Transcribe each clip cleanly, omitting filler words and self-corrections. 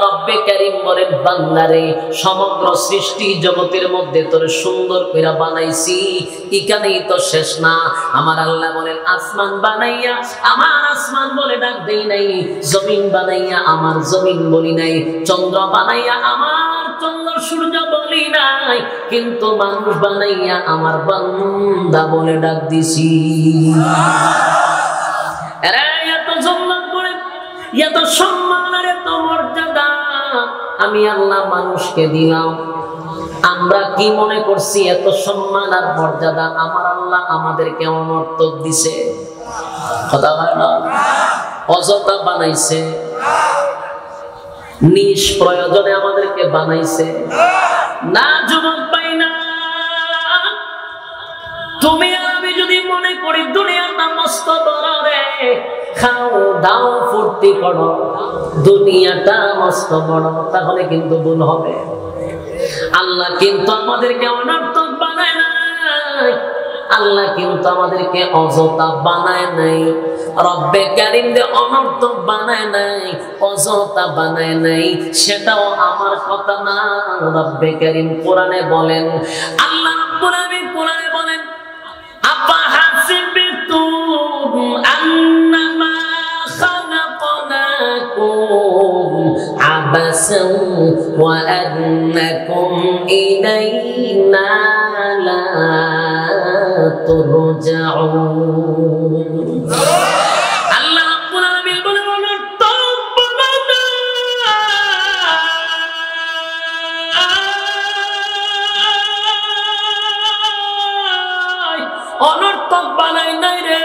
রব্বে কারীম বলেন বান্দারে সমগ্র সৃষ্টি জগতের মধ্যে তোরে সুন্দর কইরা বানাইছি, এখানেই তো শেষ না। আমার আল্লাহ বলেন আসমান বানাইয়া আমার আসমান বলে ডাক দেই নাই, জমিন বানাইয়া আমার জমিন বলি নাই, চন্দ্র বানাইয়া আমার চন্দ্র সূর্য বলি নাই, কিন্তু মানুষ বানাইয়া আমার বান্দা বলে ডাক দিছি। এত সম্মান করে, এত সম্মান আর এত মর্যাদা আমি আল্লাহ মানুষকে দিলাম। আমরা কি মনে করছি এত সম্মান আর মর্যাদা আমার আল্লাহ আমাদেরকে অনর্থক দিছে? কথা হয় না, অযথা বানাইছে, নিষ্প্রয়োজনে আমাদেরকে বানাইছে না। যুবক পাই না, তুমি আর আমি যদি মনে করি দুনিয়াটা মস্ত বড় রে, খাও দাও ফুর্তি করো, দুনিয়াটা মস্ত বড়, তাহলে কিন্তু ভুল হবে। আল্লাহ কিন্তু আমাদেরকে অনর্থক বানায় নাই, আল্লাহ কিন্তু আমাদেরকে অযথা বানায় নাই। রব্বে কারীম দে অনর্থক বানায় নাই, অযথা বানায় নাই, সেটাও আমার কথা না। রব্বে কারীম কোরআনে বলেন, আল্লাহ রাব্বুল আলামিন কোরআনে বলেন, আপা হাসিবতুম আন্নামা খালাকনাকুম আবাসান ওয়া আন্নাকুম ইলাইনা লা তুরজাউন। আল্লাহ রাব্বুল আলামিন বলেন অনর্থক বানানা, অনর্থক বানাই নাই রে,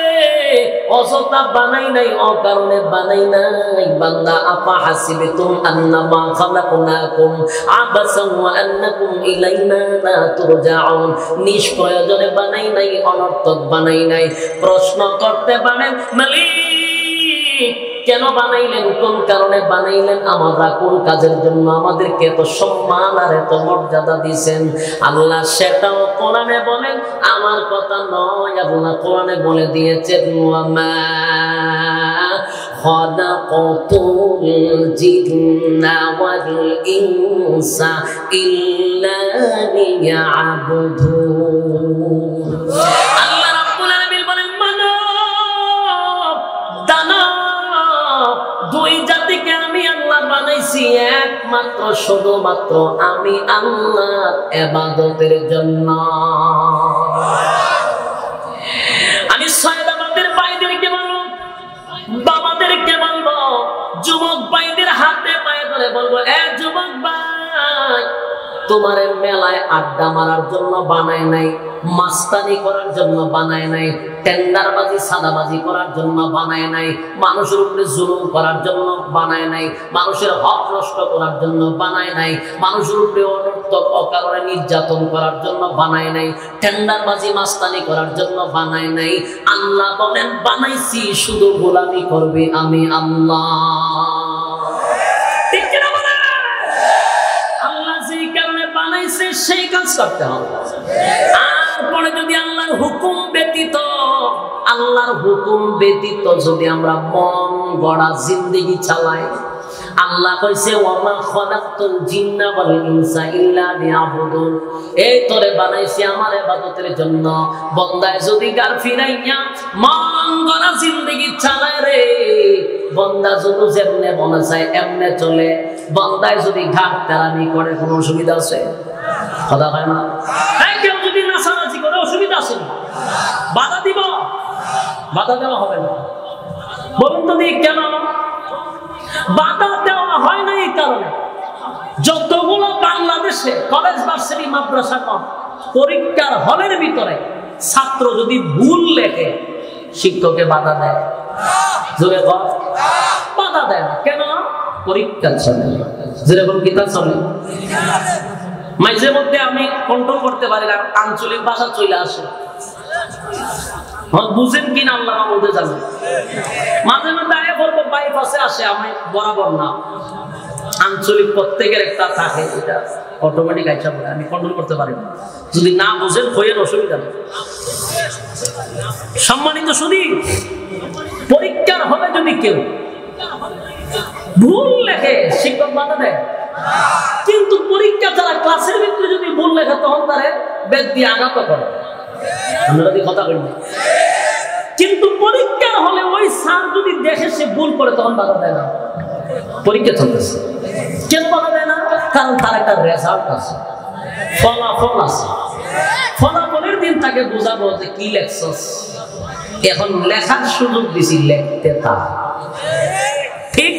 অযথা বানাই নাই, অকারণে বানাই নাই। বান্দা আপা হাসিবতুম আন্নামা খালাকনাকুম আবাসান ওয়া আন্নাকুম ইলাইনা লা তুরজাউন, নিষ্প্রয়োজনে বানাই নাই, অনর্থক বানাই নাই। প্রশ্ন করতে পারেন মালিক কেন বানাইলেন, কোন কারণে বানাইলেন, আমরা কোন কাজের জন্য আমাদেরকে এত সম্মান আর এত মর্যাদা দিয়েছেন? আল্লাহ সেটাও কোরআনে বলেন, আমার কথা নয়, আল্লাহ কোরআনে বলে দিয়েছেন, ওয়ামা খালাকাতুল জিন্না ওয়াল ইনসা ইল্লা লিয়াবুদুন। আল্লাহ রাব্বুল আলামিন বলেন মানব দানব দুই জাতিকে আমি আল্লাহ বানাইছি একমাত্র শুধুমাত্র আমি আল্লাহর ইবাদতের জন্য। আমি সয়দাবাদের ভাইদেরকে বলবো, বাবাদেরকে বলবো, যুবক ভাইদের হাতে পায়ে ধরে বলবো, এ যুবক ভাই, তোমার মেলায় আড্ডা মারার জন্য বানায় নাই, মাস্তানি করার জন্য বানায় নাই, টেন্ডারবাজি সাদাবাজি করার জন্য বানায় নাই, মানুষের উপরে জুলুম করার জন্য বানায় নাই, মানুষের হক নষ্ট করার জন্য বানায় নাই, মানুষের উপরে অনর্থক অকারণে নির্যাতন করার জন্য বানায় নাই, টেন্ডারবাজি মাস্তানি করার জন্য বানায় নাই। আল্লাহ বলেন বানাইছি শুধু গোলামি করবে আমি আল্লাহ। ঠিক কিনা বলেন? আল্লাহ যেই কারণে বানাইছে সেই কাজ করতে হবে। পরে যদি আল্লাহর হুকুম ব্যতীত, আল্লাহর হুকুম ব্যতীত যদি আমরা মন গড়া জিন্দেগি চালাই, আল্লাহ কইছে ওয়ামা খালাকতুল জিন্না ওয়াল ইনসা ইল্লা লিয়াবুদুন, এই তোরে বানাইছি আমার ইবাদতের জন্য। বান্দায় যদি গার ফিরাইয়া মন গড়া জিন্দেগি চালায় রে, বান্দা যদি যেমনে মনে চায় এমনে চলে, বান্দায় যদি ঘাট তেরামি করে কোনো অসুবিধা আছে? কথা হয় না? কেউ যদি নাচানাচি করে অসুবিধা আছে? বাধা দিব? বাধা দেওয়া হবে না। বলুন তো দিই কেন বাধা দেওয়া হয় না? এই কারণে যতগুলো বাংলাদেশে কলেজ ভার্সিটি মাদ্রাসা কম পরীক্ষার হলের ভিতরে ছাত্র যদি ভুল লেখে, শিক্ষকে বাধা দেয়, জোরে কর, বাধা দেয় না। কেন? পরীক্ষা চলে, যেরকম কিতাব চলে। মাঝে মধ্যে আমি কন্ট্রোল করতে পারি না, আঞ্চলিক ভাষা চলে আসে, বুঝেন কিনা আল্লাহ বলতে জানেন। মাঝে মধ্যে আগে বলবো বাইপাসে আসে, আমি বরাবর না, আঞ্চলিক প্রত্যেকের একটা থাকে, এটা অটোমেটিক আইসা বলে, আমি কন্ট্রোল করতে পারি না। যদি না বুঝেন হয়ে অসুবিধা নেই। সম্মানিত শুধু পরীক্ষার হবে যদি কেউ ভুল লেখে শিক্ষক বাধা দেয়, কিন্তু পরীক্ষা যারা ক্লাসের ভিতরে যদি ভুল লেখে তখন তারা বেদ দিয়ে আঘাত করে। আমরা যদি কথা বলি, কিন্তু পরীক্ষার হলে ওই স্যার যদি দেখে সে ভুল করে তখন বাধা দেয় না। পরীক্ষা চলতেছে, কেন বাধা দেয় না? কারণ তার একটা রেজাল্ট আছে, ফলাফল আছে। ফলাফলের দিন তাকে বোঝাবো যে কি লেখছস, এখন লেখার সুযোগ দিছি, লিখতে থাক। ঠিক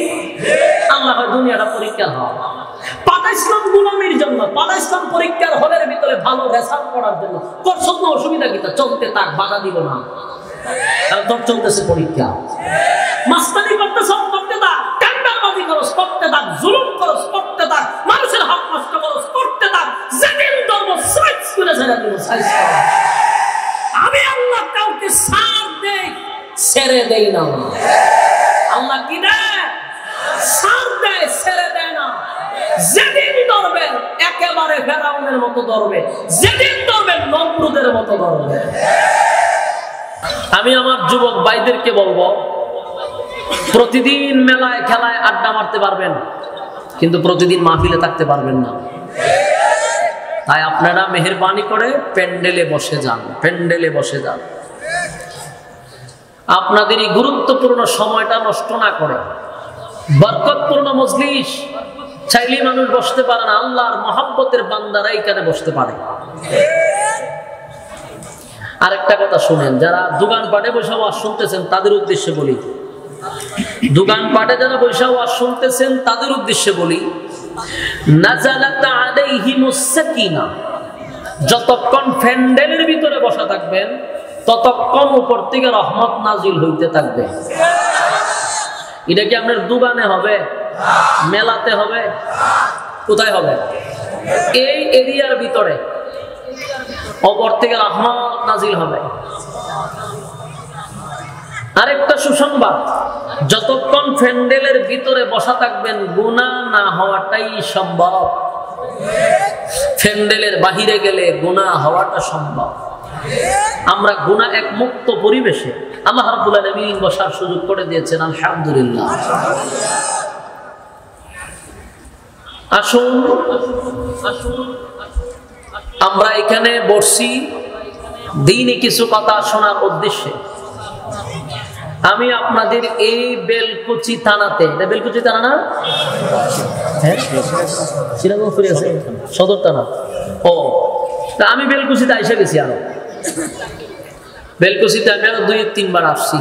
আল্লাহ দুনিয়াটা পরীক্ষার হল, পাঠাইছিলাম গোলামির জন্য, পাঠাইছিলাম পরীক্ষার হলের ভিতরে ভালো রেজাল্ট করার জন্য। করছ না, অসুবিধা কি? চলতে থাক, বাধা দিব না। তোর চলতেছে পরীক্ষা, মাস্তানি করতেছ, করতে থাক। টেন্ডারবাজি করস, করতে থাক। জুলুম করস, করতে থাক। মানুষের হক নষ্ট করস, করতে থাক। যেদিন ধর্ম সাইজ করে ছেড়ে দিব, সাইজ করে। আমি আল্লাহ কাউকে ছাড় দেই, ছেড়ে দেই না। আল্লাহ কি দেয়? ছাড় দেয়, ছেড়ে দেয় না। যেদিন ধরবেন একেবারে ফেরাউনের মতো ধরবে, যেদিন ধরবেন নমরুদের মতো ধরবে। আমি আমার যুবক ভাইদেরকে বলবো, প্রতিদিন মেলায় খেলায় আড্ডা মারতে পারবেন, কিন্তু প্রতিদিন মাহফিলে থাকতে পারবেন না। তাই আপনারা মেহেরবানি করে প্যান্ডেলে বসে যান, প্যান্ডেলে বসে যান। আপনাদের এই গুরুত্বপূর্ণ সময়টা নষ্ট না করে, বরকতপূর্ণ মজলিস চাইলে মানুষ বসতে পারে না, আল্লাহর মহব্বতের বান্দারা এখানে বসতে পারে। আরেকটা কথা শুনেন, যারা দোকান পাটে বসে ওয়াজ শুনতেছেন তাদের উদ্দেশ্যে বলি, দোকান পাটে যারা বসে ওয়াজ শুনতেছেন তাদের উদ্দেশ্যে বলি, নাযালাত আলাইহিমুস সাকিনা, যতক্ষণ প্যান্ডেলের ভিতরে বসা থাকবেন ততক্ষণ উপর থেকে রহমত নাজিল হইতে থাকবে। এটা কি আপনার দোকানে হবে, মেলাতে হবে, কোথায় হবে? এই এরিয়ার ভিতরে উপর থেকে রহমত নাজিল হবে। আরেকটা সুসংবাদ, যতক্ষণ প্যান্ডেলের ভিতরে বসা থাকবেন গুনাহ না হওয়াটাই সম্ভব। প্যান্ডেলের বাহিরে গেলে গুনাহ হওয়াটা সম্ভব। আমরা গুনাহ এক মুক্ত পরিবেশে আল্লাহ রাব্বুল আলামিন বসার সুযোগ করে দিয়েছেন, আলহামদুলিল্লাহ। আসুন আমরা এখানে বসছি দ্বীনি কিছু কথা শোনার উদ্দেশ্যে। আমি আপনাদের এই বেলকুচি থানাতে, এটা বেলকুচি থানা না? হ্যাঁ, শ্রীরামপুরে আছে সদর থানা। ও, তা আমি বেলকুচিতে এসে গেছি। আরো বেলকুচিতে আমি আরো 2-3 বার আসছি,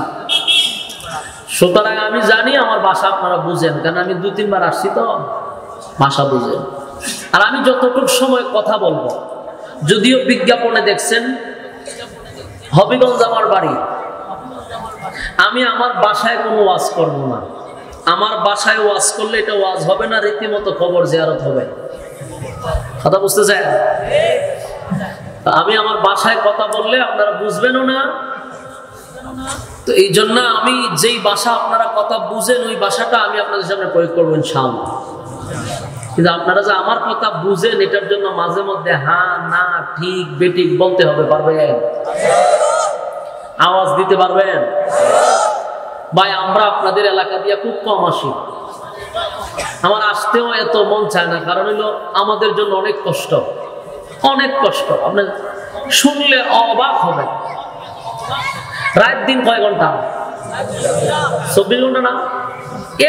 সুতরাং আমি জানি আমার ভাষা আপনারা বুঝেন, কারণ আমি 2-3 বার আসছি তো ভাষা বুঝেন। আর আমি যতটুকু সময় কথা বলবো, যদিও বিজ্ঞাপনে দেখছেন হবিগঞ্জ আমার বাড়ি, আমি আমার বাসায় কোনো ওয়াজ করব না। আমার বাসায় ওয়াজ করলে এটা ওয়াজ হবে না, রীতিমতো খবর জিয়ারত হবে। কথা বুঝতে চাই? আমি আমার বাসায় কথা বললে আপনারা বুঝবেনও না। তো এই জন্য আমি যেই ভাষা আপনারা কথা বুঝেন ওই ভাষাটা আমি আপনাদের সামনে প্রয়োগ করবো ইনশাআল্লাহ। কিন্তু আপনারা যে আমার কথা বুঝেন এটার জন্য মাঝে মধ্যে হ্যাঁ না ঠিক বেঠিক বলতে হবে, পারবেন? আওয়াজ দিতে পারবেন? ভাই আমরা আপনাদের এলাকা দিয়ে খুব কম আসি, আমার আসতেও এত মন চায় না, কারণ হলো আমাদের জন্য অনেক কষ্ট, অনেক কষ্ট। আপনি শুনলে অবাক হবে। রাত দিন কয় ঘন্টা? 24 ঘন্টা না,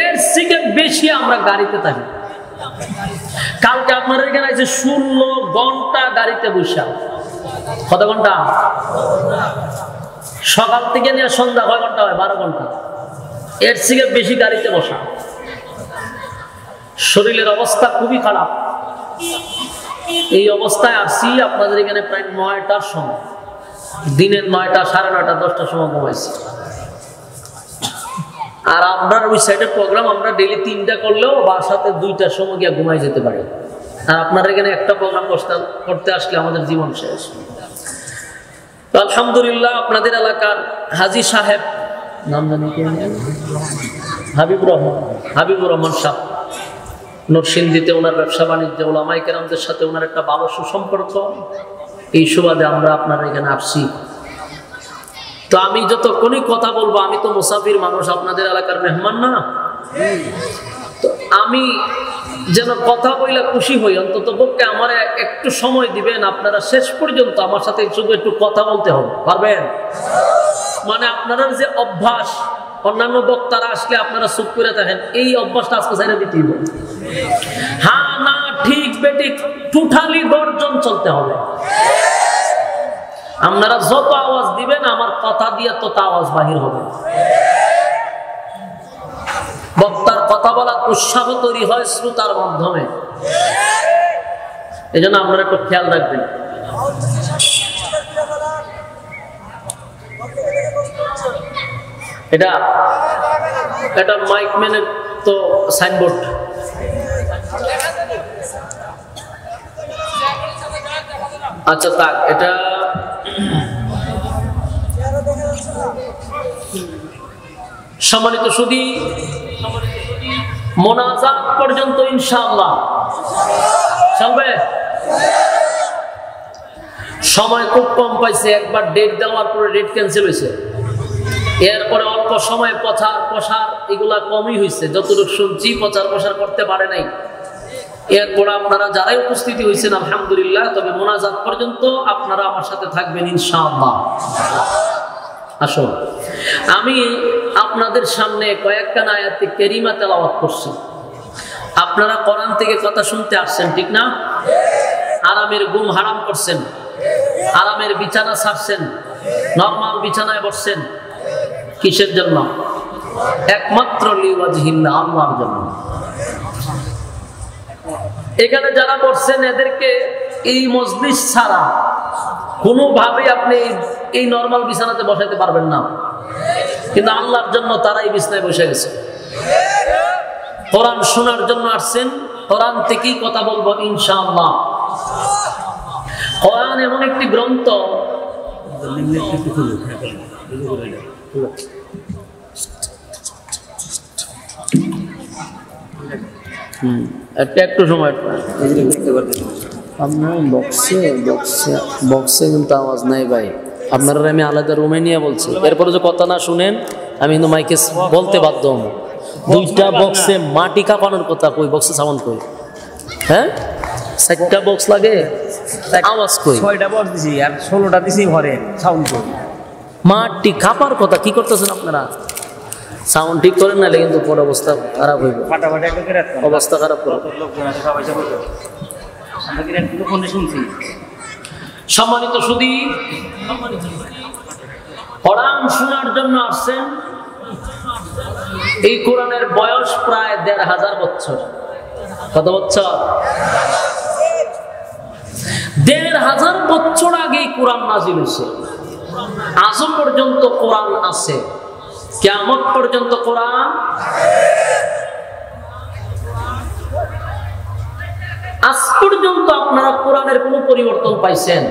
এর থেকে বেশি আমরা গাড়িতে থাকি। কালকে আপনার এখানে আছে 16 ঘন্টা গাড়িতে বসা। কত ঘন্টা? সকাল থেকে নিয়ে সন্ধ্যা কয় ঘন্টা হয়? 12 ঘন্টা। এর থেকে বেশি গাড়িতে বসা। শরীরের অবস্থা খুবই খারাপ। এই অবস্থায় আসছি আপনাদের এখানে প্রায় 9টার সময়, দিনের 9টা, 9:30, 10টার সময় ঘুমাইছি। আর আপনার ওই সাইডের প্রোগ্রাম আমরা ডেইলি 3টা করলেও বাসাতে 2টার সময় গিয়ে ঘুমাই যেতে পারি। আর আপনার এখানে একটা প্রোগ্রাম করতে আসলে আমাদের জীবন শেষ। আলহামদুলিল্লাহ, আপনাদের এলাকার হাজী সাহেব, নাম জানি কি, হাবিবুর রহমান সাহেব, নরসিংদীতে ওনার ব্যবসা বাণিজ্য, ওলামায়ে কেরামদের সাথে ওনার একটা ভালো সুসম্পর্ক। এই সুবাদে আমরা আপনার এখানে আসছি। তো আমি যতক্ষণই কথা বলবো, আমি তো মুসাফির মানুষ, আপনাদের এলাকার মেহমান না। তো আমি যেন কথা বইলে খুশি হই, অন্তত পক্ষে আমার একটু সময় দিবেন, আপনারা শেষ পর্যন্ত আমার সাথে শুধু একটু কথা বলতে হবে, পারবেন? মানে আপনারা যে অভ্যাস, অন্যান্য বক্তারা আসলে আপনারা চুপ করে থাকেন, এই অভ্যাসটা আজকে ছেড়ে দিতে হবে। হ্যাঁ না ঠিক বেঠিক টোটালি গর্জন চলতে হবে। আপনারা যত আওয়াজ দিবেন আমার কথা দিয়ে তত আওয়াজ বাহির হবে। বক্তার কথা বলার উৎসাহ তৈরি হয় শ্রোতার মাধ্যমে, এই জন্য আপনারা একটু খেয়াল রাখবেন। এটা মাইক ম্যানের তো সাইনবোর্ড, আচ্ছা থাক। এটা সম্মানিত সুধী, মোনাজাত পর্যন্ত ইনশাআল্লাহ চলবে। সময় খুব কম পাইছে, একবার ডেট দেওয়ার পরে ডেট ক্যান্সেল হয়েছে, এরপরে অল্প সময় প্রচার প্রসার এগুলা কমই হয়েছে, যতটুকু শুনছি প্রচার প্রসার করতে পারে নাই। এরপর আপনারা যারাই উপস্থিতি হয়েছেন আলহামদুলিল্লাহ, তবে মোনাজাত পর্যন্ত আপনারা আমার সাথে থাকবেন ইনশাআল্লাহ। আসুন, আমি আপনাদের সামনে কয়েকখানা আয়াতে কারিমা তেলাওয়াত করছি। আপনারা কোরআন থেকে কথা শুনতে আসছেন, ঠিক না? আরামের ঘুম হারাম করছেন, আরামের বিছানা ছাড়ছেন, নরমাল বিছানায় বসছেন, কিসের জন্য? একমাত্র লিওয়াজহিল্লাহ, আল্লাহর জন্য। এখানে যারা বসছেন এদেরকে এই মজলিস ছাড়া কোনোভাবে আপনি এই নরমাল বিছানাতে বসাতে পারবেন না, কিন্তু আল্লাহর জন্য তারা এই বিছানায় বসে গেছে। কোরআন শোনার জন্য আসছেন, কোরআন থেকেই কথা বলবো ইনশাআল্লাহ। কোরআন এমন একটি গ্রন্থ, একটু সময় আপনার বক্সে কিন্তু আওয়াজ নাই ভাই, আপনারা আমি আলাদা রুমে নিয়ে বলছি। এরপরে যে কথা না শুনেন আমি কিন্তু মাইকে বলতে বাধ্য হব। দুইটা বক্সে মাটি কাঁপানোর কথা কই, বক্সে সাউন্ড কই? হ্যাঁ, 4টা বক্স লাগে, আওয়াজ কই? 6টা বক্স দিছি আর 16টা দিছি ঘরে, সাউন্ড কই? মাটি কাঁপার কথা কি করতেছেন আপনারা? সাউন্ড ঠিক করেন না, কিন্তু পরে অবস্থা খারাপ হইব, অবস্থা খারাপ করবে। সম্মানিত সুধী, কোরআন শোনার জন্য আসছেন। এই কোরআনের বয়স প্রায় 1500 বছর। কত বছর? 1500 বছর আগে কোরআন নাজিল হয়েছে। আজও পর্যন্ত কোরআন আছে, কিয়ামত পর্যন্ত কোরআন। আজ পর্যন্ত আপনারা কোরআনের কোন পরিবর্তন পাইছেন?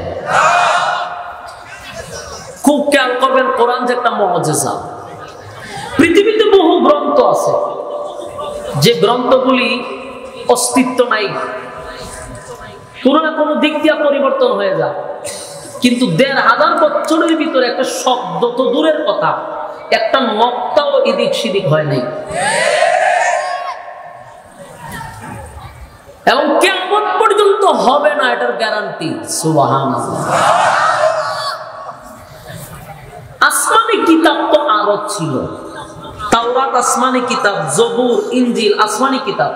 খুব খেয়াল করবেন, কোরআন যে একটা মুআজিজা। পৃথিবীতে বহু গ্রন্থ আছে যে গ্রন্থগুলি অস্তিত্ব নাই, কোনো না কোনো দিক দিয়ে পরিবর্তন হয়ে যায়, কিন্তু 1500 বছরের ভিতরে একটা শব্দ তো দূরের কথা, একটা নক্তাও এদিক সেদিক হয় নাই। এবং কিয়ামত পর্যন্ত হবে না, এটার গ্যারান্টি। সুবহানাল্লাহ। আসমানি কিতাব তো আরো ছিল, তাওরাত আসমানি কিতাব, জবুর, ইনজিল আসমানি কিতাব।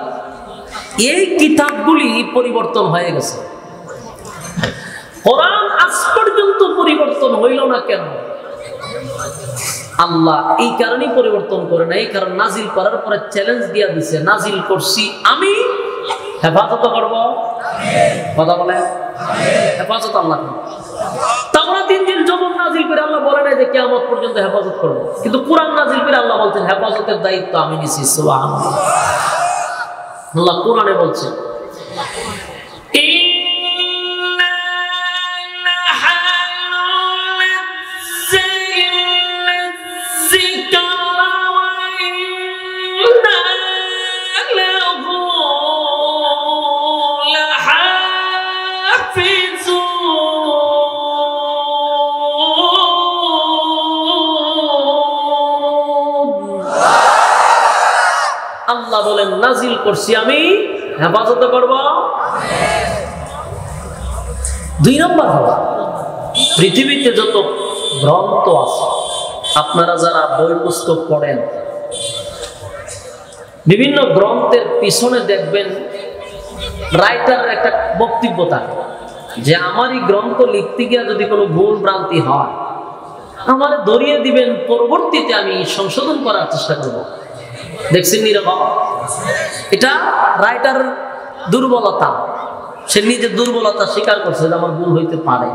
এই কিতাবগুলি পরিবর্তন হয়ে গেছে, কোরআন আজ পর্যন্ত পরিবর্তন হইল না কেন? আল্লাহ এই কারণেই পরিবর্তন করে না, এই কারণ নাজিল করার পরে চ্যালেঞ্জ দিয়া দিছে, নাজিল করছি আমি, হেফাজত করব। কথা বলে হেফাজত আল্লাহ। তাওরাত ইনজিল জবুর নাজিল করে আল্লাহ বলে নাই যে কিয়ামত পর্যন্ত হেফাজত করব, কিন্তু কোরআন নাজিল করে আল্লাহ বলছেন হেফাজতের দায়িত্ব আমি নিছি। সুবহানাল্লাহ। আল্লাহ কোরআনে বলছেন, নাজিল করছি আমি, হেফাজত করব। 2 নম্বর হলো পৃথিবীতে যত গ্রন্থ আছে, আপনারা যারা বই পুস্তক পড়েন, বিভিন্ন গ্রন্থের পিছনে দেখবেন রাইটারের একটা বক্তব্য থাকে যে আমার এই গ্রন্থ লিখতে গিয়ে যদি কোনো ভুল ভ্রান্তি হয় আমার ধরিয়ে দিবেন, পরবর্তীতে আমি সংশোধন করার চেষ্টা করব। দেখছেন নিরবম? এটা রাইটার দুর্বলতা, সে নিজের দুর্বলতা স্বীকার করছে যে আমার ভুল হইতে পারে।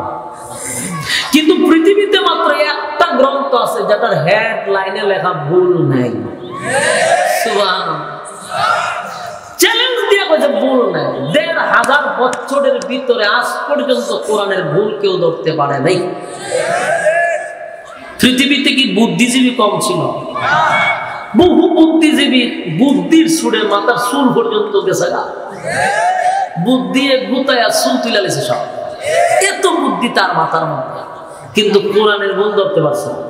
কিন্তু পৃথিবীতে মাত্র একটা গ্রন্থ আছে যেটার হেডলাইনে লেখা ভুল নেই। সুবহানাল্লাহ, চ্যালেঞ্জ দিয়ে কইছে ভুল নেই। ১৫০০ বছরের ভিতরে আজ পর্যন্ত কোরআনের ভুল কেউ ধরতে পারে নাই। পৃথিবীতে কি বুদ্ধিজীবী কম ছিল? বহু বুদ্ধিজীবী বুদ্ধির সুরে মাথার চুল পর্যন্ত গেছে, বুদ্ধি গুতায়া চুল তুলে লেছে সব, এত বুদ্ধি তার মাথার মধ্যে, কিন্তু কোরআনের ভুল ধরতে পারছে না।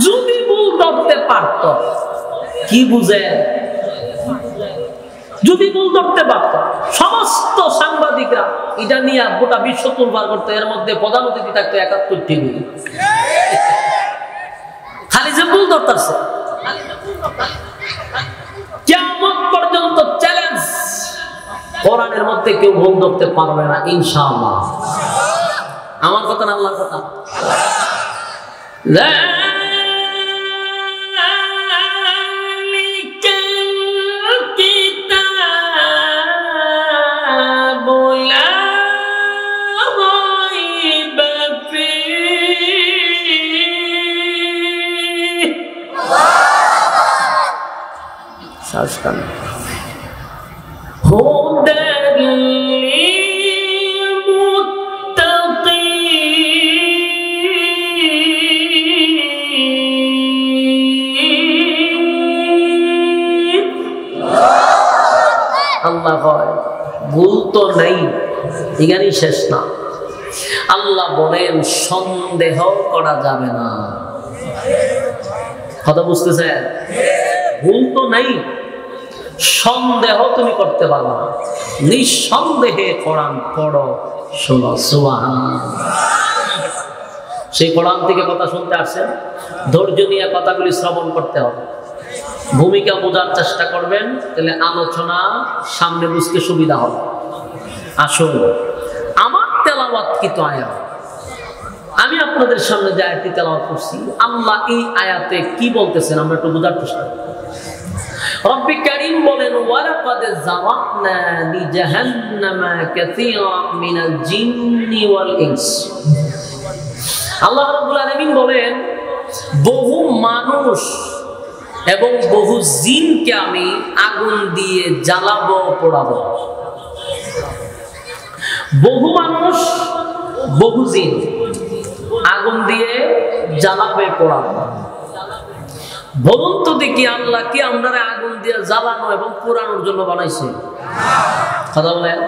যদি ভুল ধরতে পারত, কি বুঝে, যদি ভুল ধরতে পারত সমস্ত সাংবাদিকরা এটা নিয়ে গোটা বিশ্ব তুলবার করতো, এর মধ্যে প্রধান অতিথি থাকতো ৭১ টিভি। খালি যে ভুল ধরতেছে, কিয়ামত পর্যন্ত চ্যালেঞ্জ, কোরআনের মধ্যে কেউ ভুল ধরতে পারবে না ইনশাআল্লাহ। আমার কথা না আল্লাহর কথা? আল্লাহ হয় ভুল তো নেই, এখানেই শেষ না। আল্লাহ বলেন সন্দেহ করা যাবে না। কথা বুঝতেছেন? ভুল তো নেই, সন্দেহ তুমি করতে পারো না। নিঃসন্দেহে কোরআন পড়ো, শোনো। সুবহানাল্লাহ। সেই কোরআন থেকে কথা শুনতে আসছেন, ধৈর্য নিয়ে কথাগুলি শ্রবণ করতে হবে, ভূমিকা বোঝার চেষ্টা করবেন, তাহলে আলোচনা সামনে বুঝতে সুবিধা হবে। আসুন, আমার তেলাওয়াত কি তো আয়াত, আমি আপনাদের সামনে যে আয়াতটি তেলাওয়াত করছি, আল্লাহ এই আয়াতে কি বলতেছেন আমরা একটু বোঝার চেষ্টা করি। রব্বি কারীম বলেন, ওয়ালাকাদ যারাকনা লিজাহান্নামা কাসীরাম মিনাল জিন্নি ওয়াল ইনস। আল্লাহ রাব্বুল আলামিন বলেন, বহু মানুষ এবং বহু জিনকে আমি আগুন দিয়ে জ্বালাবো, পোড়াবো। বহু মানুষ, বহু জিন আগুন দিয়ে জ্বালাবে, পোড়াবো। বলুন তো দেখি, আল্লাহ কি আমরা আগুন দিয়ে জ্বালানো এবং পোড়ানোর জন্য বানাইছে? কথা বলেন।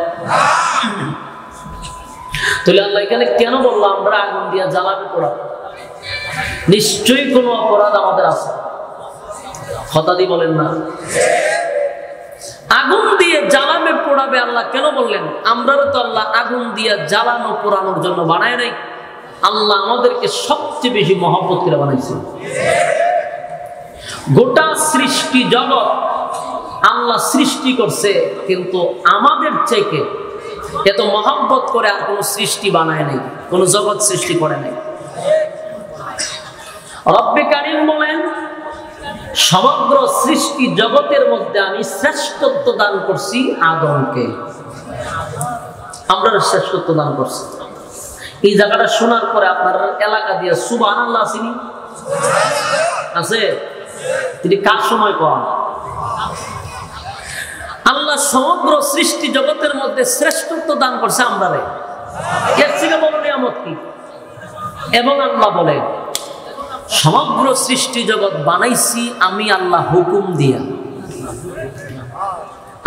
তাহলে আল্লাহ এখানে কেন বললো আমরা আগুন দিয়ে জ্বালাবে, পোড়াবো? নিশ্চয়ই কোনো অপরাধ আমাদের আছে। কথা দিয়ে বলেন না? আগুন দিয়ে জ্বালাবে, পোড়াবে আল্লাহ কেন বললেন? আমরা তো আল্লাহ আগুন দিয়ে জ্বালানো পোড়ানোর জন্য বানায় নাই। আল্লাহ আমাদেরকে সবচেয়ে বেশি মহব্বত করে বানাইছে। গোটা সৃষ্টি জগৎ আল্লাহ সৃষ্টি করছে, কিন্তু আমাদের থেকে এত মহব্বত করে আর কোন সৃষ্টি বানায় নাই, কোন জগৎ সৃষ্টি করে নাই। রব্বে কারীম বলেন, সমগ্র সৃষ্টি জগতের মধ্যে আমি শ্রেষ্ঠত্ব দান করছি আদমকে। আমরা শ্রেষ্ঠত্ব দান করছি। এই জায়গাটা শোনার পরে আপনার এলাকা দিয়ে সুবহানাল্লাহ আসেনি? আছে? তিনি কার সময় কন? আল্লাহ সমগ্র সৃষ্টি জগতের মধ্যে শ্রেষ্ঠত্ব দান করছে আমরা। এর থেকে বড় নিয়ামত কি? এবং আল্লাহ বলে, সমগ্র সৃষ্টি জগৎ বানাইছি আমি আল্লাহ হুকুম দিয়া।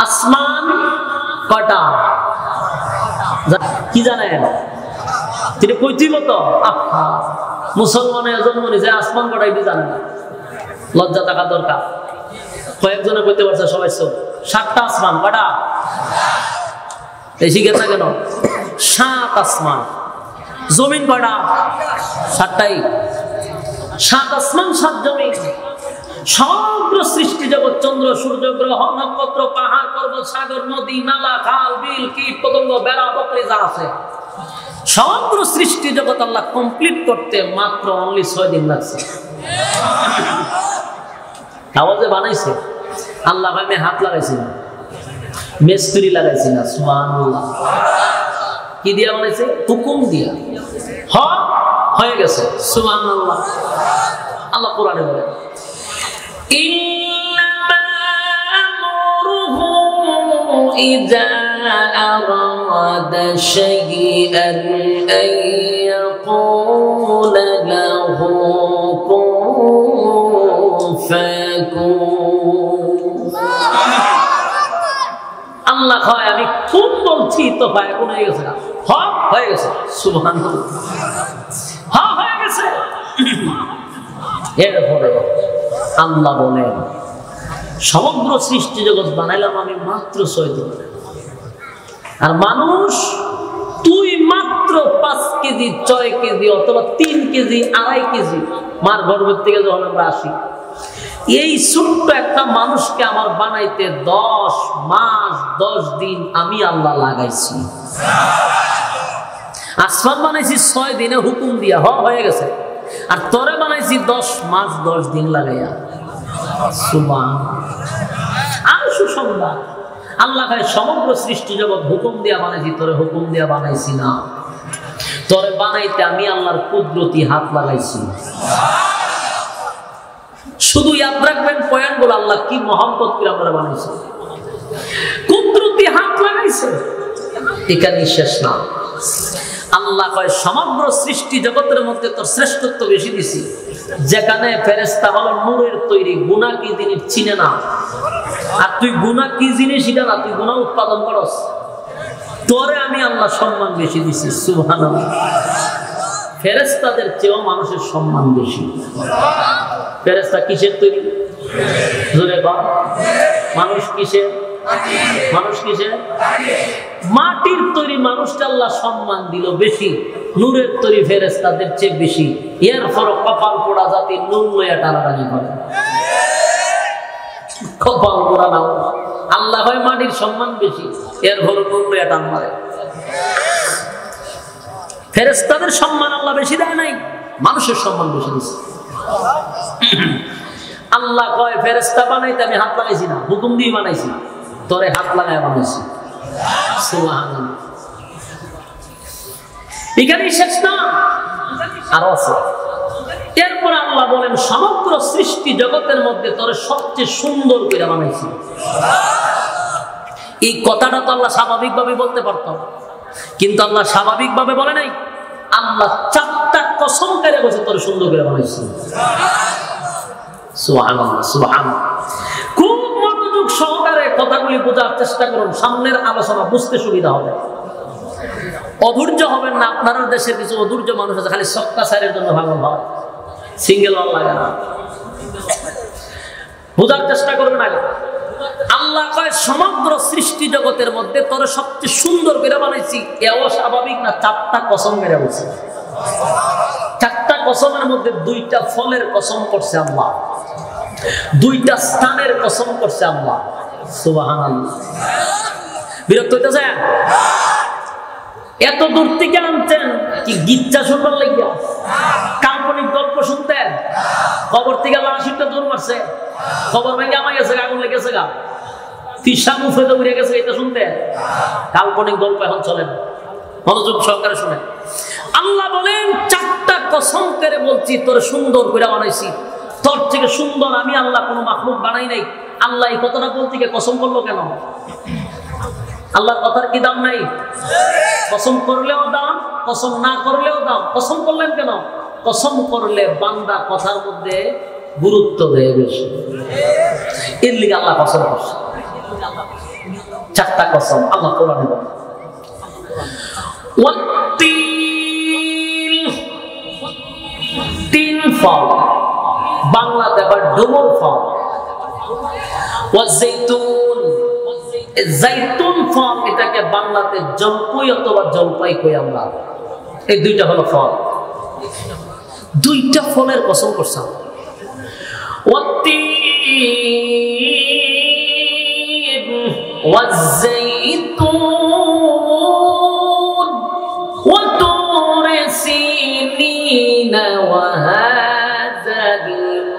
আসমান কয়টা কি জানেন? তিনি কইতিব তো মুসলমানের জন্ম নিছে আসমান কটাই জানে না। লজ্জা থাকা দরকার। কয়েকজনে কইতে পারছে সবাই সব 7টা আসমান কটা এই শিখে না কেন 7 আসমান জমিন কটা 7টাই 7 আসমান 7 জমিন সমগ্র সৃষ্টি জগৎ চন্দ্র সূর্য গ্রহ নক্ষত্র পাহাড় পর্বত সাগর নদী নালা খাল বিল কীট পতঙ্গ বেড়া বকরি যা আছে সমগ্র সৃষ্টি জগৎ আল্লাহ কমপ্লিট করতে মাত্র অনলি 6 দিন লাগছে আওয়াজে বানাইছে আল্লাহ ভাই হাত লাগাইছি না মিস্ত্রি লাগাইছি না সুবহানাল্লাহ কি দিয়া বানাইছে হুকুম দিয়া হয়ে গেছে সুবহানাল্লাহ আল্লাহ কোরআনে বলে ইন্নামা আমরুহু ইযা আরাদা শাইআন আন ইয়াকুলা লাহু কুন ফায়াকুন আল্লাহ কয় আমি খুব বলছি তো ফায়াকুন হয়ে গেছে না হয়ে গেছে সুবহানাল্লাহ হয়ে গেছে এরপরে আল্লাহ বলেন সমগ্র সৃষ্টি জগৎ বানাইলাম আমি মাত্র 6 দিন আর মানুষ তুই মাত্র 5 কেজি 6 কেজি অথবা 3 কেজি 2.5 কেজি মার গর্ভের থেকে যখন আমরা আসি এই ছোট্ট একটা মানুষকে আমার বানাইতে 10 মাস 10 দিন আমি আল্লাহ লাগাইছি আসমান বানাইছি 6 দিনে হুকুম দিয়া হয়ে গেছে আর তোরে বানাইছি 10 মাস 10 দিন লাগাইয়া সুবহানাল্লাহ আর সুসংবাদ আল্লাহ কয় সমগ্র সৃষ্টি জগৎ হুকুম দিয়া বানাইছি তোরে হুকুম দিয়া বানাইছি না তোরে বানাইতে আমি আল্লাহর কুদরতি হাত লাগাইছি শুধু ইয়াদ রাখবেন পয়েন্টগুলো আল্লাহ কি মহব্বত করে আমরা বানাইছে কুদরতি হাত লাগাইছে এখানেই শেষ না আল্লাহ কয় সমগ্র সৃষ্টি জগতের মধ্যে তোর শ্রেষ্ঠত্ব বেশি দিছি যেখানে ফেরেশতা হলো নূরের তৈরি গুনাহ কি জিনিস চিনে না আর তুই গুনাহ কি জিনিস সেটা না তুই গুনাহ উৎপাদন করস তোরে আমি আল্লাহ সম্মান বেশি দিছি সুবহানাল্লাহ ফেরেশতাদের চেয়েও মানুষের সম্মান বেশি ফেরেশতা কিসের তৈরি জোরে বল মানুষ কিসের মাটির তৈরি মানুষটা আল্লাহ সম্মান দিল বেশি নূরের তৈরি ফেরেশতাদের চেয়ে বেশি এরপর কপাল পোড়া জাতি নুন লইয়া টানাটানি করে কপাল পোড়া নাও আল্লাহ হয় মাটির সম্মান বেশি এরপর নুন লইয়া টান মারে ফেরেশতাদের সম্মান আল্লাহ বেশি দেয় নাই মানুষের সম্মান বেশি দিচ্ছে আল্লাহ কয় ফেরেশতা বানাইতে আমি হাত লাগাইছি না হুকুম দিয়ে বানাইছি তোরে হাত লাগায় বানাইছি সুবহানাল্লাহ এখানেই শেষ না আরো আছে এরপর আল্লাহ বলেন সমগ্র সৃষ্টি জগতের মধ্যে তোরে সবচেয়ে সুন্দর করে বানাইছি এই কথাটা তো আল্লাহ স্বাভাবিকভাবে বলতে পারতাম কিন্তু আল্লাহ স্বাভাবিকভাবে বলে নাই আল্লাহ 4টা কসম করে বসে তোরে সুন্দর করে বানাইছি সুবহানাল্লাহ সুবহানাল্লাহ খুব মনোযোগ সহকারে কথাগুলি বোঝার চেষ্টা করুন সামনের আলোচনা বুঝতে সুবিধা হবে অধৈর্য হবেন না আপনার দেশের কিছু অধৈর্য মানুষ আছে খালি সক্কা সাইরের জন্য ভালো হয় সিঙ্গেল ওয়াল লাগে না বোঝার চেষ্টা করবেন আগে আল্লাহ কয় সমগ্র সৃষ্টি জগতের মধ্যে তোরে সবচেয়ে সুন্দর করে বানাইছি এও স্বাভাবিক না 4টা কসম করে বলছে 4টা কসমের মধ্যে 2টা ফলের কসম করছে আল্লাহ 2টা স্থানের কসম করছে আল্লাহ সুবহানাল্লাহ বিরক্ত হইতেছে এত দূর থেকে আনছেন কি গিচ্ছা শুনবার লাগিয়া কাল্পনিক গল্প শুনতেন কবর থেকে লাশিটা দূর মারছে খবর ভেঙে আমার গেছে আগুন লেগেছে গা ফিসা মুফে তো উড়ে গেছে এটা শুনতে কাল্পনিক গল্প এখন চলে না মনোযোগ সহকারে শুনে আল্লাহ বলেন 4টা কসম করে বলছি তোর সুন্দর করে বানাইছি তোর থেকে সুন্দর আমি আল্লাহ কোনো মাখলুক বানাই নাই আল্লাহ এই কথাটা বলতে গিয়ে কসম করলো কেন আল্লাহর কথার কি দাম নাই কসম করলেও দাম কসম না করলেও দাম কসম করলেন কেন কসম করলে বান্দা কথার মধ্যে গুরুত্ব দেয় বেশি এর লিগে আল্লাহ কসম করছে 4টা কসম আল্লাহ কোরআনে বলে তিন ফল বাংলাতে আবার ডুমুর ফল ওয়াজাইতুন, জাইতুন ফল, এটাকে বাংলাতে জলপাই অথবা জলপাই কই আমরা। এই দুইটা হলো ফল, দুইটা ফলের কসম করছাম। ওয়াত্তিন ওয়াজাইতুন ওয়া তুরি সিনিন ওয়া হাযাল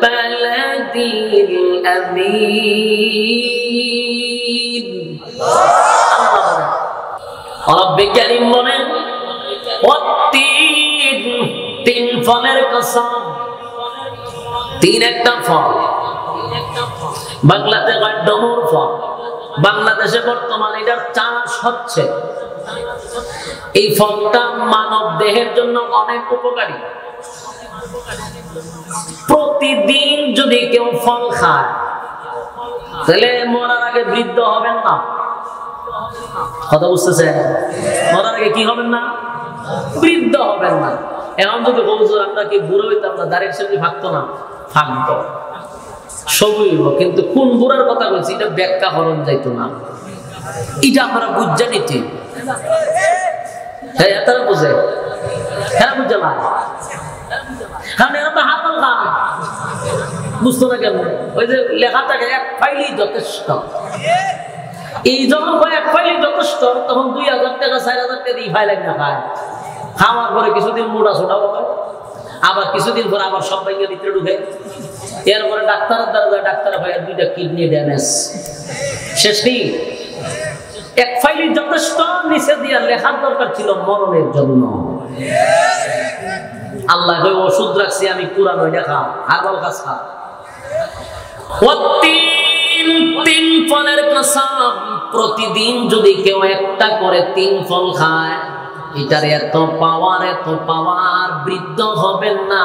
বালাদিল আমিন। রব্বে কারীম বলেন ওয়াত্তিন, তিন ফলের কসম। তিন একটা ফল, বাংলাতে কয় ডমর ফল। বাংলাদেশে বর্তমানে এটার চাষ হচ্ছে। এই ফলটা মানব দেহের জন্য অনেক উপকারী। প্রতিদিন যদি কেউ ফল খায় তাহলে মরার আগে বৃদ্ধ হবেন না। কথা বুঝতেছে? মরার আগে কি হবেন না? বৃদ্ধ হবেন না। এখন যদি হুজুর আমরা কি বুড়ো হইতাম না, দাঁড়িয়ে সেটি ভাগতো না, থাকবো সবই, কিন্তু কোন বুড়ার কথা বলছি এটা ব্যাখ্যা হরণ যাইতো না। এটা আমরা বুঝা নিতে, হ্যাঁ তারা বুঝে, হ্যাঁ বুঝে না, কারণ এরা তো হাতল খান, বুঝতো না কেন? ওই যে লেখা থাকে এক ফাইলই যথেষ্ট। এই যখন এক ফাইলই যথেষ্ট, তখন 2000 টাকা 4000 টাকা দিয়ে ফাইল না খায়। খাওয়ার পরে কিছুদিন মোটা ছোটা হবে, আবার কিছুদিন পরে আবার সব ভাইকে ভিতরে ঢুকে। এরপরে ডাক্তারের দ্বারা যায়, ডাক্তার ভাইয়ের 2টা কিডনি ড্যামেজ, শেষ নেই। এক ফাইলই যথেষ্ট, নিচে দিয়ে লেখার দরকার ছিল মরণের জন্য। আল্লাহ ওষুধ রাখছি আমি, কুরআন ওইটা খা, হারবাল গাছ খা। তিন ফলের কসম, প্রতিদিন যদি কেউ একটা করে 3 ফল খায়, এটার এত পাওয়ার, বৃদ্ধ হবেন না।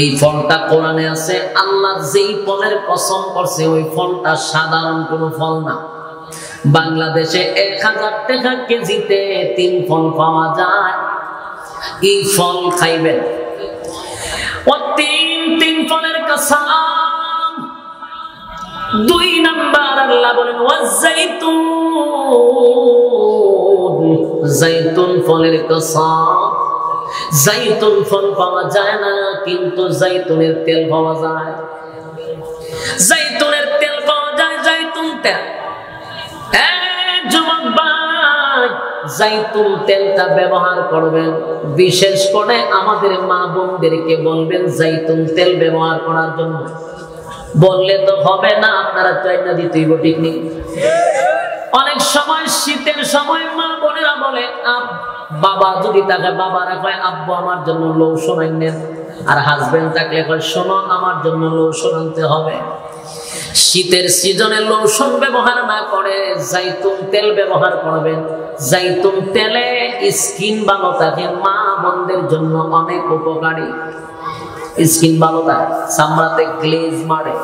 এই ফলটা কোরআনে আছে। আল্লাহ যেই ফলের কসম করছে ওই ফলটা সাধারণ কোনো ফল না। বাংলাদেশে 1000 টাকা কেজিতে 3 ফল পাওয়া যায়। এই ফল খাইবেন। ও তিন ফলের কসম। 2 নাম্বার আল্লাহ বলেন ওয়াজাইতুন, জাইতুন ফলের কসম। জাইতুন ফল পাওয়া যায় না, কিন্তু জাইতুনের তেল পাওয়া যায়। জাইতুনের তেল পাওয়া যায়, জাইতুন তেল। যুবক ভাই, জাইতুন তেলটা ব্যবহার করবেন। বিশেষ করে আমাদের মা বোনদেরকে বলবেন জাইতুন তেল ব্যবহার করার জন্য। বললে তো হবে না, আপনারা চাইনা দিতেই ঠিক নেই। অনেক সময় শীতের সময় মা বোনেরা বলে, বাবা যদি তাকে বাবারা কয় আব্বু আমার জন্য লোশন আনেন, আর হাজবেন্ড থাকলে কয় শোনো আমার জন্য লোশন আনতে হবে। শীতের সিজনে লোশন ব্যবহার না করে জাইতুন তেল ব্যবহার করবেন। জাইতুন তেলে স্কিন ভালো থাকে, মা বোনদের জন্য অনেক উপকারী। স্কিন ভালো থাকে, চামড়াতে গ্লেজ মারে,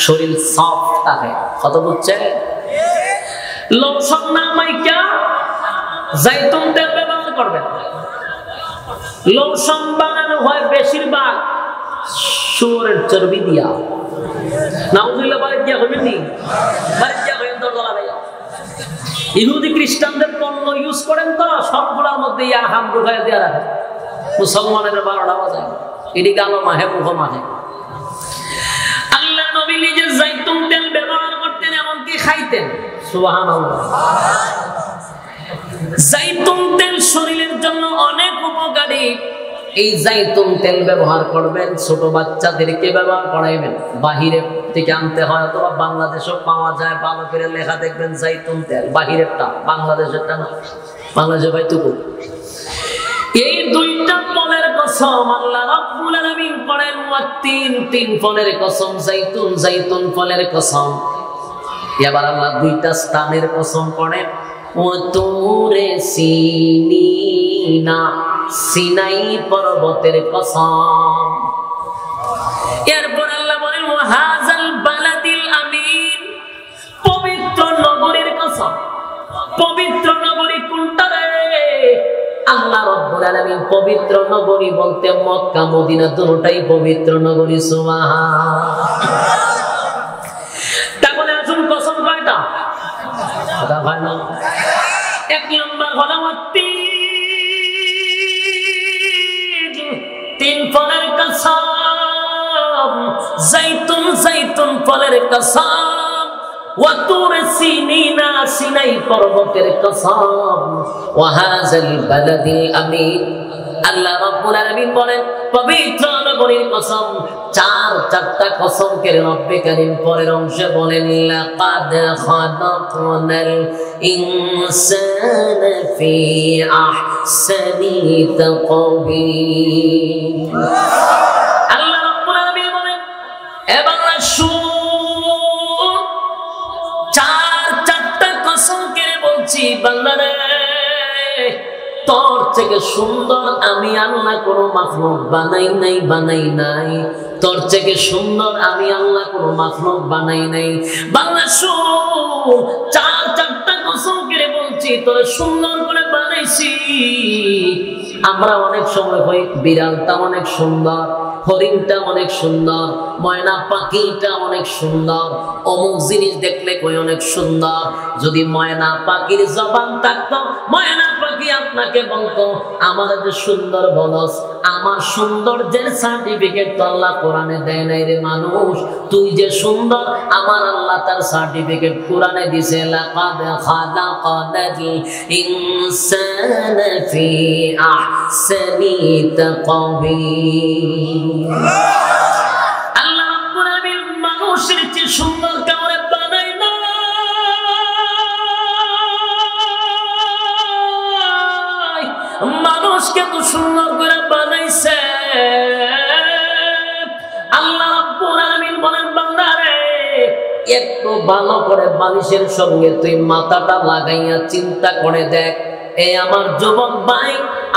শরীর সফট থাকে। কত বুঝছে? লোশন না মাইকা জাইতুন তেল ব্যবহার করবেন। লোশন বানানো হয় বেশিরভাগ শুয়োরের চর্বি দিয়া। নাউজুবিল্লাহ, বাড়ি গিয়া হইবেন নি? বাড়ি গিয়া হইবেন তো গলা ভাইয়া। ইহুদি খ্রিস্টানদের পণ্য ইউজ করেন তো, সবগুলোর মধ্যে ইয়া হাম ঢুকাই দেওয়া রাখে। মুসলমানের 12টা বাজায়, এটি গালো মাহে মুখ মাহে। আল্লাহ নবী নিজে জাইতুন তেল ব্যবহার করতেন, এমনকি খাইতেন। সুবহানাল্লাহ। জাইতুন তেল শরীরের জন্য অনেক উপকারী। এই জাইতুন তেল ব্যবহার করবেন, ছোট বাচ্চাদেরকে ব্যবহার করাইবেন। বাহিরে থেকে আনতে হয়, অথবা বাংলাদেশেও পাওয়া যায়। ভালো করে লেখা দেখবেন জাইতুন তেল, বাহিরেরটা, বাংলাদেশেরটা না। বাংলাদেশে ভাইটুকু। এই 2টা ফলের কসম আল্লাহ রাব্বুল আলামিন করেন। তিন ফলের কসম, জাইতুন ফলের কসম। এবার আল্লাহ 2টা স্থানের কসম করেন। ওয়াতুরে সিনিনা, সিনাই পর্বতের কসম। এরপর আল্লাহ বলেন ওয়াহাজাল বালাদিল আমিন, পবিত্র নগরীর কসম। পবিত্র নগরী কোনটা রে? আল্লাহ রাব্বুল আলামিন পবিত্র নগরী বলতে মক্কা মদিনা দুটোটাই পবিত্র নগরী। সুবহানাল্লাহ। তাহলে আসুন কসম কয়টা? কথা হয় না। এক নম্বর হলো তিন ফলের কসম, জাইতুন জাইতুন ফলের কসম, ওয়া তুর সিনিনা সিনাই পর্বতের কসম, ওয়া হাযাল বালাদিল আমিন। আল্লাহ রাব্বুল আলামিন বলেন পবিত্র নগরীর কসম। চারটা কসম করে রব্বে কারীম পরের অংশে বলেন লাকাদ খালাকনাল ইনসানা ফি আহসানি তাকওয়িম। আল্লাহ রাব্বুল আলামিন বলেন এবার শুন, চারটা কসম করে বলছি বান্দারে, তোর থেকে সুন্দর আমি আল্লাহ কোনো মাখলুক বানাই নাই। তোর থেকে সুন্দর আমি আল্লাহ কোনো মাখলুক বানাই নাই। বাংলা শুন, চারটা কসম করে বলছি তোরে সুন্দর করে বানাইছি। আমরা অনেক সময় কই বিড়ালটা অনেক সুন্দর, হরিণটা অনেক সুন্দর, ময়না পাখিটা অনেক সুন্দর, অমুক জিনিস দেখলে কই অনেক সুন্দর। যদি ময়না পাখির জবান থাকতো, ময়না পাখি আপনাকে বলতো আমার যে সুন্দর বলস, আমার সৌন্দর্যের সার্টিফিকেট তো আল্লাহ কোরআনে দেয় নাই রে মানুষ। তুই যে সুন্দর, আমার আল্লাহ তার সার্টিফিকেট কোরআনে দিছে, লাকাদ খালাকনাল ইনসানা ফি আহসানি তাকওয়িম। আল্লাহ রাব্বুল আলামিন মানুষের চেয়ে সুন্দর কাউরে বানাই না। মানুষকে তো সুন্দর করে বানাইছে। আল্লাহ রাব্বুল আলামিন বলেন বান্দারে, একটু ভালো করে বালিশের সঙ্গে তুই মাথাটা লাগাইয়া চিন্তা করে দেখ। এই আমার যুবক ভাই,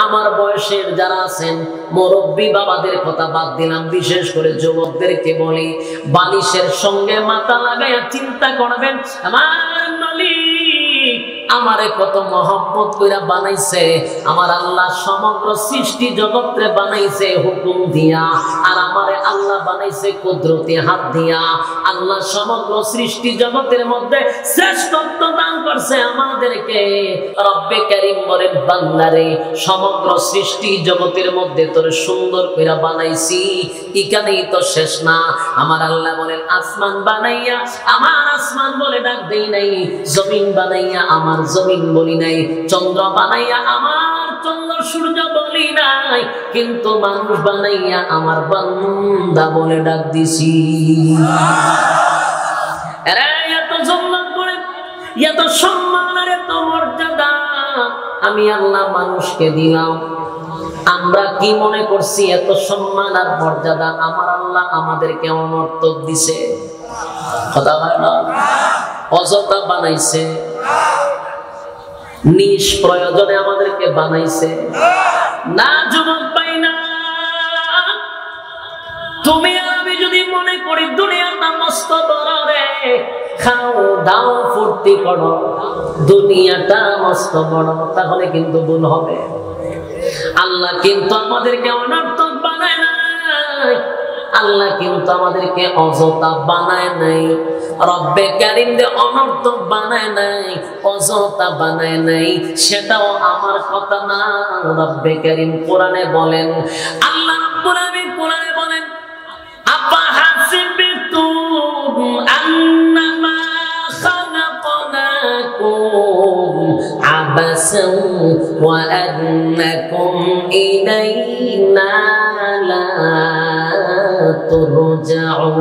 আমার বয়সের যারা আছেন মুরব্বী বাবাদের কথা বাদ দিলাম, বিশেষ করে যুবকদেরকে বলি, বালিশের সঙ্গে মাথা লাগাইয়া চিন্তা করবেন আমার মালিক আমারে কত মহব্বত কইরা বানাইছে। আমার আল্লাহ সমগ্র সৃষ্টি জগৎরে বানাইছে হুকুম দিয়া, আর আমারে আল্লাহ বানাইছে কুদরতি হাত দিয়া। আল্লাহ সমগ্র সৃষ্টি জগতের মধ্যে শ্রেষ্ঠত্ব দান করছে আমাদেরকে। রব্বে কারীম বলেন বান্দারে, সমগ্র সৃষ্টি জগতের মধ্যে তোরে সুন্দর কইরা বানাইছি, এখানেই তো শেষ না। আমার আল্লাহ বলেন আসমান বানাইয়া আমার আসমান বলে ডাক দেই নাই, জমিন বানাইয়া আমার জমিন বলি নাই, চন্দ্র বানাইয়া আমার চন্দ্র সূর্য বলি নাই, কিন্তু মানুষ বানাইয়া আমার বান্দা বলে ডাক দিছি। এত জন্নত করে, এত সম্মান আর এত মর্যাদা আমি আল্লাহ মানুষকে দিলাম। আমরা কি মনে করছি এত সম্মান আর মর্যাদা আমার আল্লাহ আমাদেরকে অনর্থক দিছে? কথা হয় না, অযথা বানাইছে, নিষ্প্রয়োজনে আমাদেরকে বানাইছে না। যুবক পাই না, তুমি আর আমি যদি মনে করি দুনিয়াটা মস্ত বড় রে, খাও দাও ফুর্তি করো, দুনিয়াটা মস্ত বড়, তাহলে কিন্তু ভুল হবে। আল্লাহ কিন্তু আমাদেরকে অনর্থক বানায় নাই, আল্লাহ কিন্তু আমাদেরকে অযথা বানায় নাই। রব্বে কারীম যে অনর্থক বানায় নাই, অযথা বানায় নাই, সেটাও আমার কথা না। রব্বে কারীম কোরআনে বলেন, আল্লাহ রাব্বুল আলামিন কোরআনে বলেন আফাহাসিবতুম আন্নামা খালাকনাকুম আবাসান ওয়া আন্নাকুম ইলাইনা লা তুরজাউন।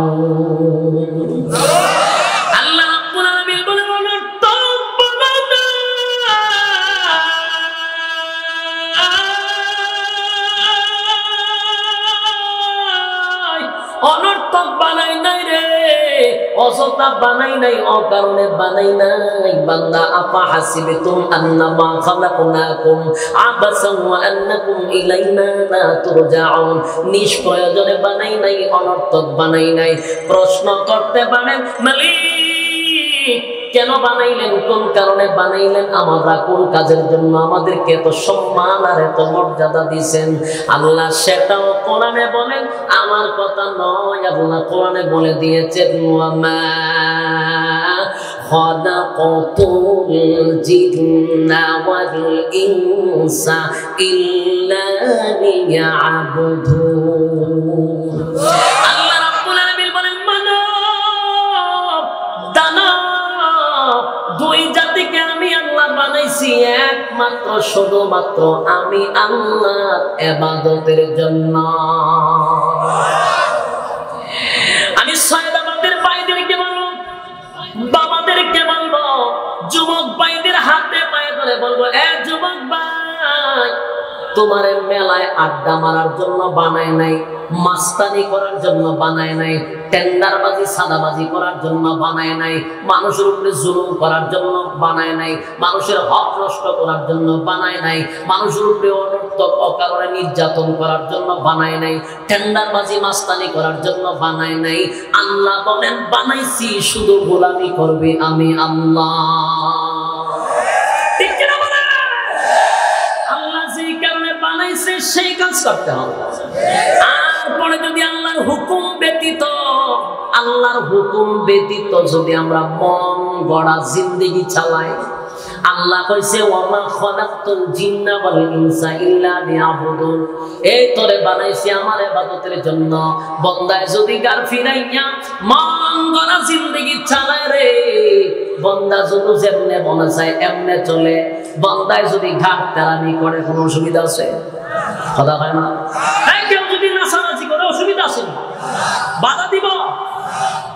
আল্লাহ রাব্বুল আলামিন বলেন অনর্থক বানায় নাই রে, অযথা বানাই নাই, অকারণে বানাই নাই। বান্দা আপা হাসিবতুম আন্নামা খালাকনাকুম আবাসান ওয়া আন্নাকুম ইলাইনা লা তুরজাউন। নিষ্প্রয়োজনে বানাই নাই, অনর্থক বানাই নাই। প্রশ্ন করতে পারেন মালিক কেন বানাইলেন, কোন কারণে বানাইলেন, আমরা কোন কাজের জন্য আমাদেরকে এত সম্মান আর এত মর্যাদা দিয়েছেন, আল্লাহ সেটাও কোরআনে বলেন। আমার কথা নয়, আল্লাহ কোরআনে বলে দিয়েছেন, ওয়ামা খালাকাতুল জিন্না ওয়াল ইনসা ইল্লা লিয়াবুদুন। আল্লাহ রাব্বুল আলামিন বলেন, মানব দানব দুই জাতিকে আমি আল্লাহ বানাইছি একমাত্র শুধুমাত্র আমি আল্লাহর ইবাদতের জন্য। আমি সয়দাবাদের ভাইদেরকে বলবো, বাবাদেরকে বলবো, যুবক ভাইদের হাতে পায়ে ধরে বলবো, এ যুবক ভাই, তোমার মেলায় আড্ডা মারার জন্য বানায় নাই, মাস্তানি করার জন্য বানায় নাই, টেন্ডারবাজি সাদাবাজি করার জন্য বানায় নাই, মানুষের উপরে জুলুম করার জন্য বানায় নাই, মানুষের হক নষ্ট করার জন্য বানায় নাই, মানুষের উপরে অনর্থক অকারণে নির্যাতন করার জন্য বানায় নাই, টেন্ডারবাজি মাস্তানি করার জন্য বানায় নাই। আল্লাহ বলেন, বানাইছি শুধু গোলামি করবে আমি আল্লাহ। ঠিক কিনা বলেন? আল্লাহ যেই কারণে বানাইছে সেই কাজ করতে হবে। আর পরে যদি আল্লাহর হুকুম ব্যতীত যদি আমরা মন গড়া জিন্দেগি চালাই, আল্লাহ কইছে, ওয়ামা খালাকতুল জিন্না ওয়াল ইনসা ইল্লা লিয়াবুদুন। এই তোরে বানাইছি আমার ইবাদতের জন্য। বান্দায় যদি গার ফিরাইয়া মন গড়া জিন্দেগি চালায় রে, বান্দা যদি যেমনে মনে চায় এমনে চলে, বান্দায় যদি ঘাট তেরামি করে কোনো অসুবিধা আছে? কথা হয় না? কেউ যদি নাচানাচি করে অসুবিধা আছে? বাধা দিব?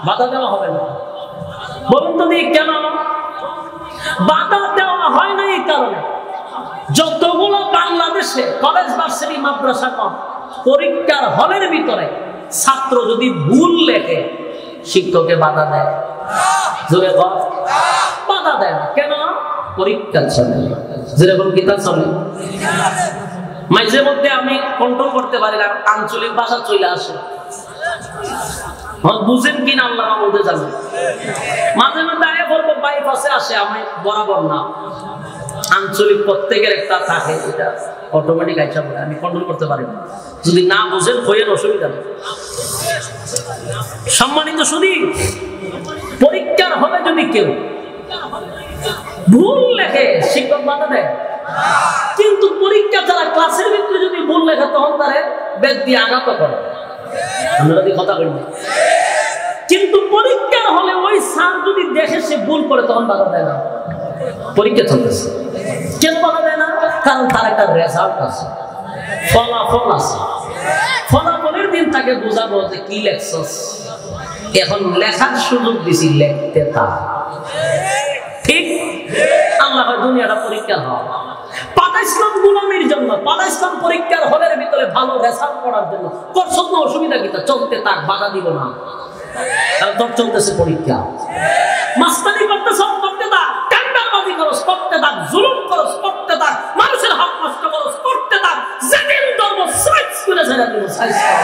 বাধা দেওয়া হবে না। বলুন তো দিক কেন বাধা দেওয়া হয় না? এই কারণে যতগুলো বাংলাদেশে কলেজ ভার্সিটি মাদ্রাসা কম পরীক্ষার হলের ভিতরে ছাত্র যদি ভুল লেখে, শিক্ষককে বাধা দেয়। জোরে কর, বাধা দেয় না। কেন? পরীক্ষা চলে, যেরকম কিতাব চলে। মাঝে মধ্যে আমি কন্ট্রোল করতে পারি না, আঞ্চলিক ভাষা চলে আসে। বুঝেন কিনা আল্লাহ বলতে জানেন। মাঝে মধ্যে আগে বলবো বাইপাসে আসে, আমি বরাবর না, আঞ্চলিক প্রত্যেকের একটা থাকে, এটা অটোমেটিক আইসা বলে, আমি কন্ট্রোল করতে পারি না। যদি না বুঝেন বইয়ের অসুবিধা নেই। সম্মানিত শুধু পরীক্ষার হবে যদি কেউ ভুল লেখে, শিক্ষক বাধা দেয়। কিন্তু পরীক্ষা ছাড়া ক্লাসের ভিতরে যদি ভুল লেখে, তখন তারে বেদ দিয়ে আঘাত করে। আমরা কথা বলি, কিন্তু পরীক্ষার হলে ওই স্যার যদি দেখে সে ভুল করে, তখন বাধা দেয় না। পরীক্ষা চলতেছে, কেন বাধা দেয় না? কারণ তার একটা রেজাল্ট আছে, ফলাফল আছে। ফলাফলের দিন তাকে বোঝাবো যে কি লেখছস। এখন লেখার সুযোগ দিছি, লেখতে তার ঠিক। আল্লাহ দুনিয়াটা পরীক্ষা হয়। পাতা ইসলাম গোলামির জন্য, পাতা ইসলাম পরীক্ষার হলের ভিতরে ভালো রেজাল্ট করার জন্য করছো না, অসুবিধা কি? চলতে তার বাধা দিব না। তোর চলতেছে পরীক্ষা, মাস্তানি করতে সব করতে থাক, টেন্ডারবাজি করস করতে থাক, জুলুম করস করতে থাক, মানুষের হক নষ্ট করস করতে থাক। যেদিন ধর্ম সাইজ করে ছেড়ে দিব, সাইজ কর।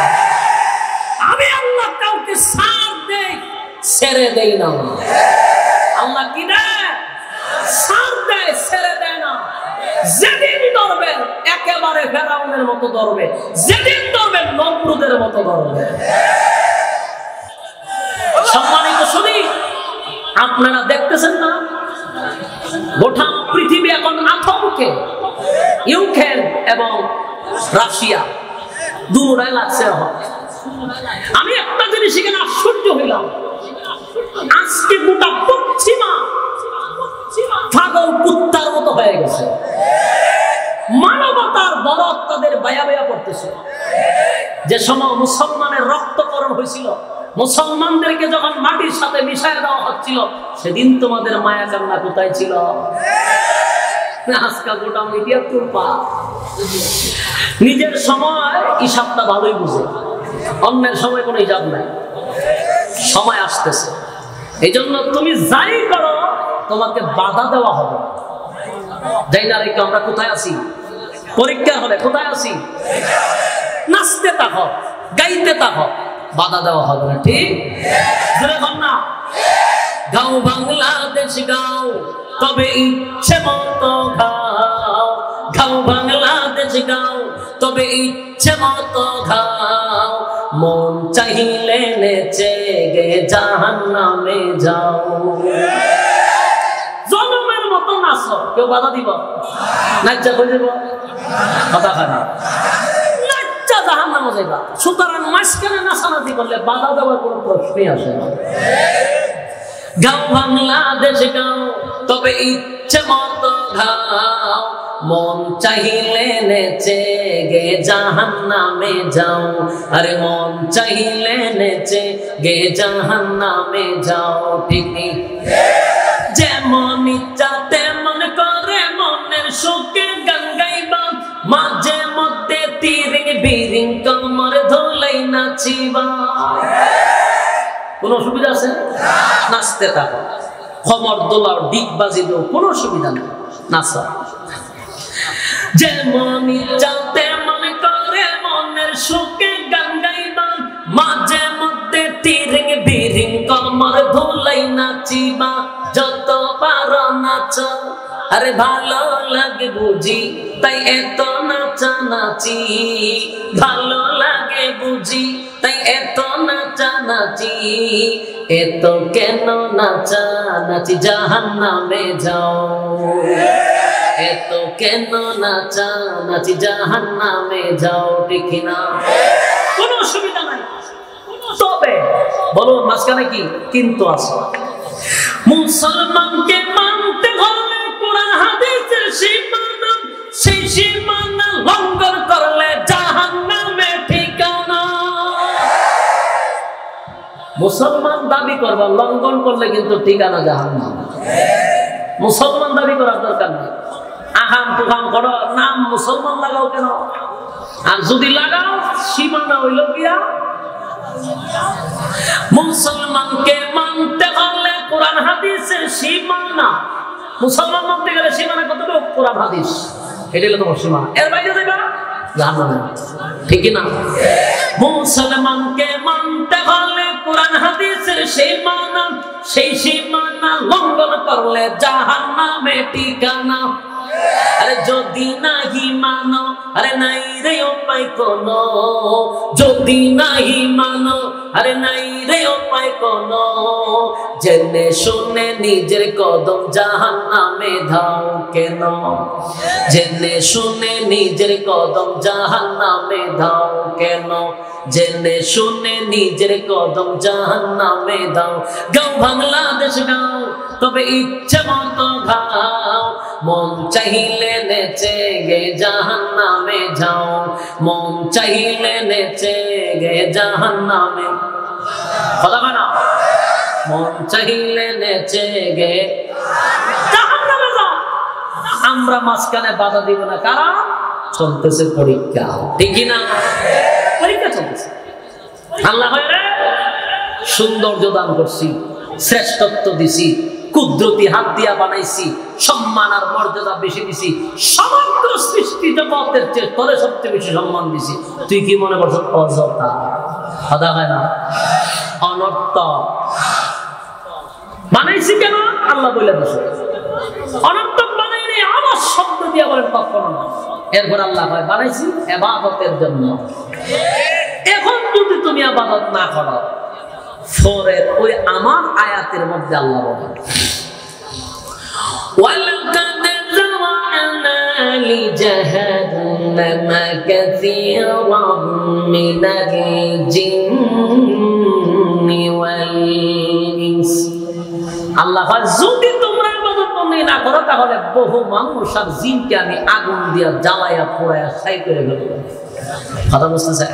আমি আল্লাহ কাউকে সার দেই, ছেড়ে দেই না। আল্লাহ কি দেয়? সার দেয়, ছেড়ে দেয় না। যেদিন ধরবেন একেবারে ফেরাউনের মতো ধরবে, যেদিন ধরবেন নমরুদের মতো ধরবে। সম্মানিত শুনি, আপনারা দেখতেছেন না গোটা পৃথিবী এখন আতঙ্কে, ইউক্রেন এবং রাশিয়া দুটাই লাগছে। আমি একটা জিনিস এখানে আশ্চর্য হইলাম, আজকে গোটা পশ্চিমা পাগল কুত্তার মতো হয়ে গেছে। মানবতার দরদ তাদের বায়া বায়া পড়তেছে। যে সময় মুসলমানের রক্তকরণ হয়েছিল, মুসলমানদেরকে যখন মাটির সাথে মিশায় দেওয়া হচ্ছিল, সেদিন তোমাদের মায়া কান্না কোথায় ছিল? আজকে গোটা মিডিয়া তুলপা। নিজের সময় হিসাবটা ভালোই বুঝে, অন্যের সময় কোনো হিসাব নাই। সময় আসতেছে, এই জন্য তুমি যাই করো তোমাকে বাধা দেওয়া হবে। যাই না রেখে আমরা কোথায় আছি? পরীক্ষা হলে কোথায় আছি? নাচতে থাকো, গাইতে থাকো, বাধা দেওয়া হবে না। ঠিক না? গাও বাংলাদেশ গাও, তবে ইচ্ছে মতো গাও। গাও বাংলাদেশ গাও, তবে ইচ্ছে মতো গাও। মন চাইলে নেচে গে জাহান্নামে যাও। জনমের মতো নাচো, কেউ বাধা দিব? নাচা কই যাব? কথা খারাপ নাচা জাহান্নামে যাইবা। সুতরাং মাঝখানে নাচানাচি করলে বাধা দেওয়ার কোনো প্রশ্নই আসে না। গাও বাংলাদেশ গাও, তবে ইচ্ছে মতো গাও। মন চাইলে নেচে গে জাহান্নামে যাও। আরে মন চাইলে নেচে গে জাহান্নামে যাও। ঠিক যেমন ইচ্ছা তেমন করে মনের সুখে গান গাইবা। মাঝে মধ্যে তিরিং বিরিং কমর ধোলাই নাচিবা। কোন অসুবিধা আছে? নাচতে থাকো, খবর দোলাও, ডিগ বাজি দাও, কোনো অসুবিধা নেই, নাচা। যেমন ইচ্ছা তেমন করে মনের সুখে গান গাইবা। মাঝে মধ্যে তিরিং বিরিং কমর ধোলাই নাচিবা। যত পারো নাচো, আরে ভালো লাগে বুঝি তাই এত নাচা নাচি। ভালো লাগে বুঝি তাই এত নাচা নাচি। এত কেন নাচা নাচি জাহান্নামে যাও। এত কেন নাচা নাচি জাহান্নামে যাও। ঠিক না? কোনো অসুবিধা নাই। তবে বলো মাঝখানে কি কিন্তু আছে? মুসলমানকে মানতে হলে কোরআন হাদিসের সীমানা, সেই সীমানা লঙ্ঘন করলে জাহান্নামে ঠিকানা। মুসলমান দাবি করবা, লঙ্ঘন করলে কিন্তু ঠিকানা জাহান্নাম। মুসলমান দাবি করার দরকার নেই। আহাম তুহাম করো, নাম মুসলমান লাগাও কেন? আর যদি লাগাও সীমানা হইল গিয়া। মুসলমানকে মানতে হলে কোরআন হাদিসের সীমানা। মুসলমান মানতে গেলে সীমানা কতটুকু? কোরআন হাদিস, এটা হলো তোমার সীমানা। এর বাইরে যাইবা জাহান্নামে। ঠিক না? মুসলমানকে মানতে হলে কোরআন হাদিসের সীমানা, সেই সীমানা লঙ্ঘন করলে জাহান্নামে ঠিকানা। আরে যদি নাহি মানো, আরে নাই রে উপায় কোনো। যদি নাহি মানো, আরে নাই রে উপায় কোনো। জেনে শুনে নিজের কদম জাহান্নামে ধাও কেন? জেনে শুনে নিজের কদম জাহান্নামে ধাও কেন? জেনে শুনে নিজের কদম জাহান্নামে দাও। গাও বাংলাদেশ গাও, তবে ইচ্ছে মতো গাও। মন চাইলে নেচে গে জাহান্নামে যাও। মন চাইলে নেচে গে জাহান্নামে। কথা না? মন চাইলে নেচে গে জাহান্নামে যাও। আমরা মাঝখানে বাধা দিব না, কারণ চলতেছে পরীক্ষা। ঠিক না? পরীক্ষা চলতেছে। আল্লাহ সৌন্দর্য দান করছি, শ্রেষ্ঠত্ব দিছি, কুদরতি হাত দিয়া বানাইছি, সম্মান আর মর্যাদা বেশি দিছি। সমগ্র সৃষ্টি জগতের চেয়ে তোরে সবচেয়ে বেশি সম্মান দিছি। তুই কি মনে করছ অযথা? কথা হয় না? অনর্থ বানাইছি কেন? আল্লাহ বলে দিছে। অনর্থক বানাই নেই, আমার শব্দ দিয়া বলেন কখনো না। এরপর আল্লাহ হয় বানাইছি ইবাদতের জন্য। এখন যদি তুমি ইবাদত না করো, ফরের ওই আমার আয়াতের মধ্যে আল্লাহ বলেন ওয়ালাকাদ যাওয়ানা লিজাহান্নামা কাসীরাম মিনাল জিন্নি ওয়াল ইনস। আল্লাহ যদি তোমরা ইবাদত না করো, তাহলে বহু মানুষ আর জিনকে আমি আগুন দিয়া জ্বালায়া পোড়ায়া ছাই করে ফেলব। কথা বুঝতেছে?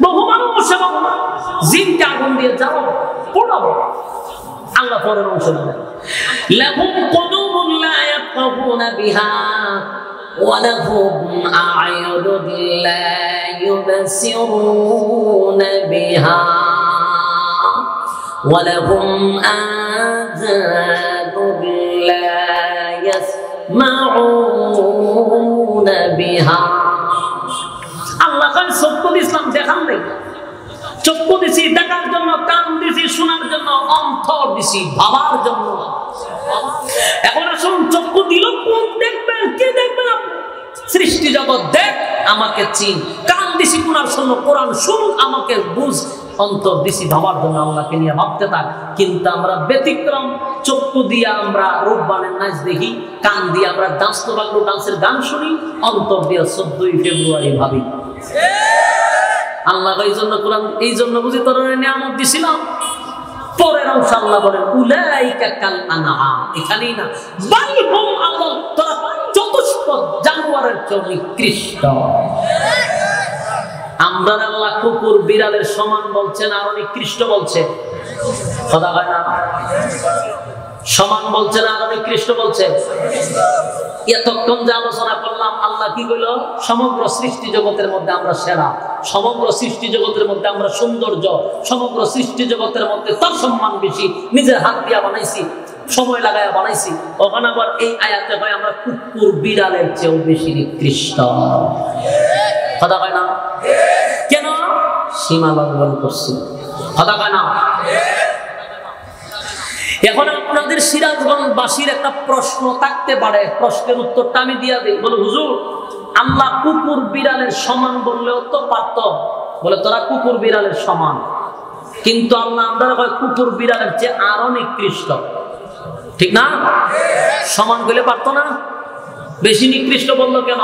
বহু মানুষ এবং জিনকে আগুন দিয়ে জ্বালাবো, পোড়াবো। আল্লাহ পরের অংশ বলেন লাহুম কুলুবুন লা ইয়াফকাহুনা বিহা ওয়া লাহুম আ'য়ুনুন লা ইউবসিরুনা বিহা ওয়া লাহুম আযানুন লা ইয়াসমাউনা বিহা। আল্লাহ চক্ষু দিলাম দেখান নাই, চক্ষু দিছি দেখার জন্য, কান দিছি শোনার জন্য, অন্তর দিছি ভাবার জন্য। এখন আসুন, চক্ষু দিল কোন দেখবেন, কি দেখবেন আপনি? সৃষ্টি জগৎ দেখ, আমাকে চিন। কান দিছি শোনার জন্য, কোরআন শুন, আমাকে বুঝ। অন্তর দিছি ভাবার জন্য, আল্লাহকে নিয়ে ভাবতে থাক। কিন্তু আমরা ব্যতিক্রম, চক্ষু দিয়ে আমরা রূপবানের নাচ দেখি, কান দিয়ে আমরা ডান্স তো বাংলো ডান্সের গান শুনি, অন্তর দিয়ে 14ই ফেব্রুয়ারি ভাবি। আল্লাহ এই জন্য কোরআন, এই জন্য বুঝি তোর নিয়ামত দিছিলাম। পরের অংশ আল্লাহ বলেন উলাইকা কাল আনআম, এখানেই না, বাল হুম আযাল, তোরা চতুষ্প জানোয়ারের চেয়ে নিকৃষ্ট। আমরা আল্লাহ কুকুর বিড়ালের সমান বলছেন আর নিকৃষ্ট বলছে, কথা হয় না? সমান বলছে না আর নিকৃষ্ট বলছে। এতক্ষণ যে আলোচনা করলাম, আল্লাহ কি কইল? সমগ্র সৃষ্টি জগতের মধ্যে আমরা সেরা, সমগ্র সৃষ্টি জগতের মধ্যে আমরা সৌন্দর্য, সমগ্র সৃষ্টি জগতের মধ্যে তার সম্মান বেশি, নিজের হাত দিয়া বানাইছি, সময় লাগায়া বানাইছি। ওখানে আবার এই আয়াতে হয় আমরা কুকুর বিড়ালের চেয়েও বেশি নিকৃষ্ট, কথা হয় না? কেন? সীমা লঙ্ঘন করছি, কথা হয় না? এখন আপনাদের সিরাজগঞ্জবাসীর একটা প্রশ্ন থাকতে পারে, প্রশ্নের উত্তরটা আমি দিয়া দিই। বলে হুজুর, আল্লাহ কুকুর বিড়ালের সমান বললেও তো পারত। বলে তোরা কুকুর বিড়ালের সমান, কিন্তু আল্লাহ আমরা কুকুর বিড়ালের চেয়ে আরো নিকৃষ্ট, ঠিক না? সমান বলে পারতো না, বেশি নিকৃষ্ট বললো কেন?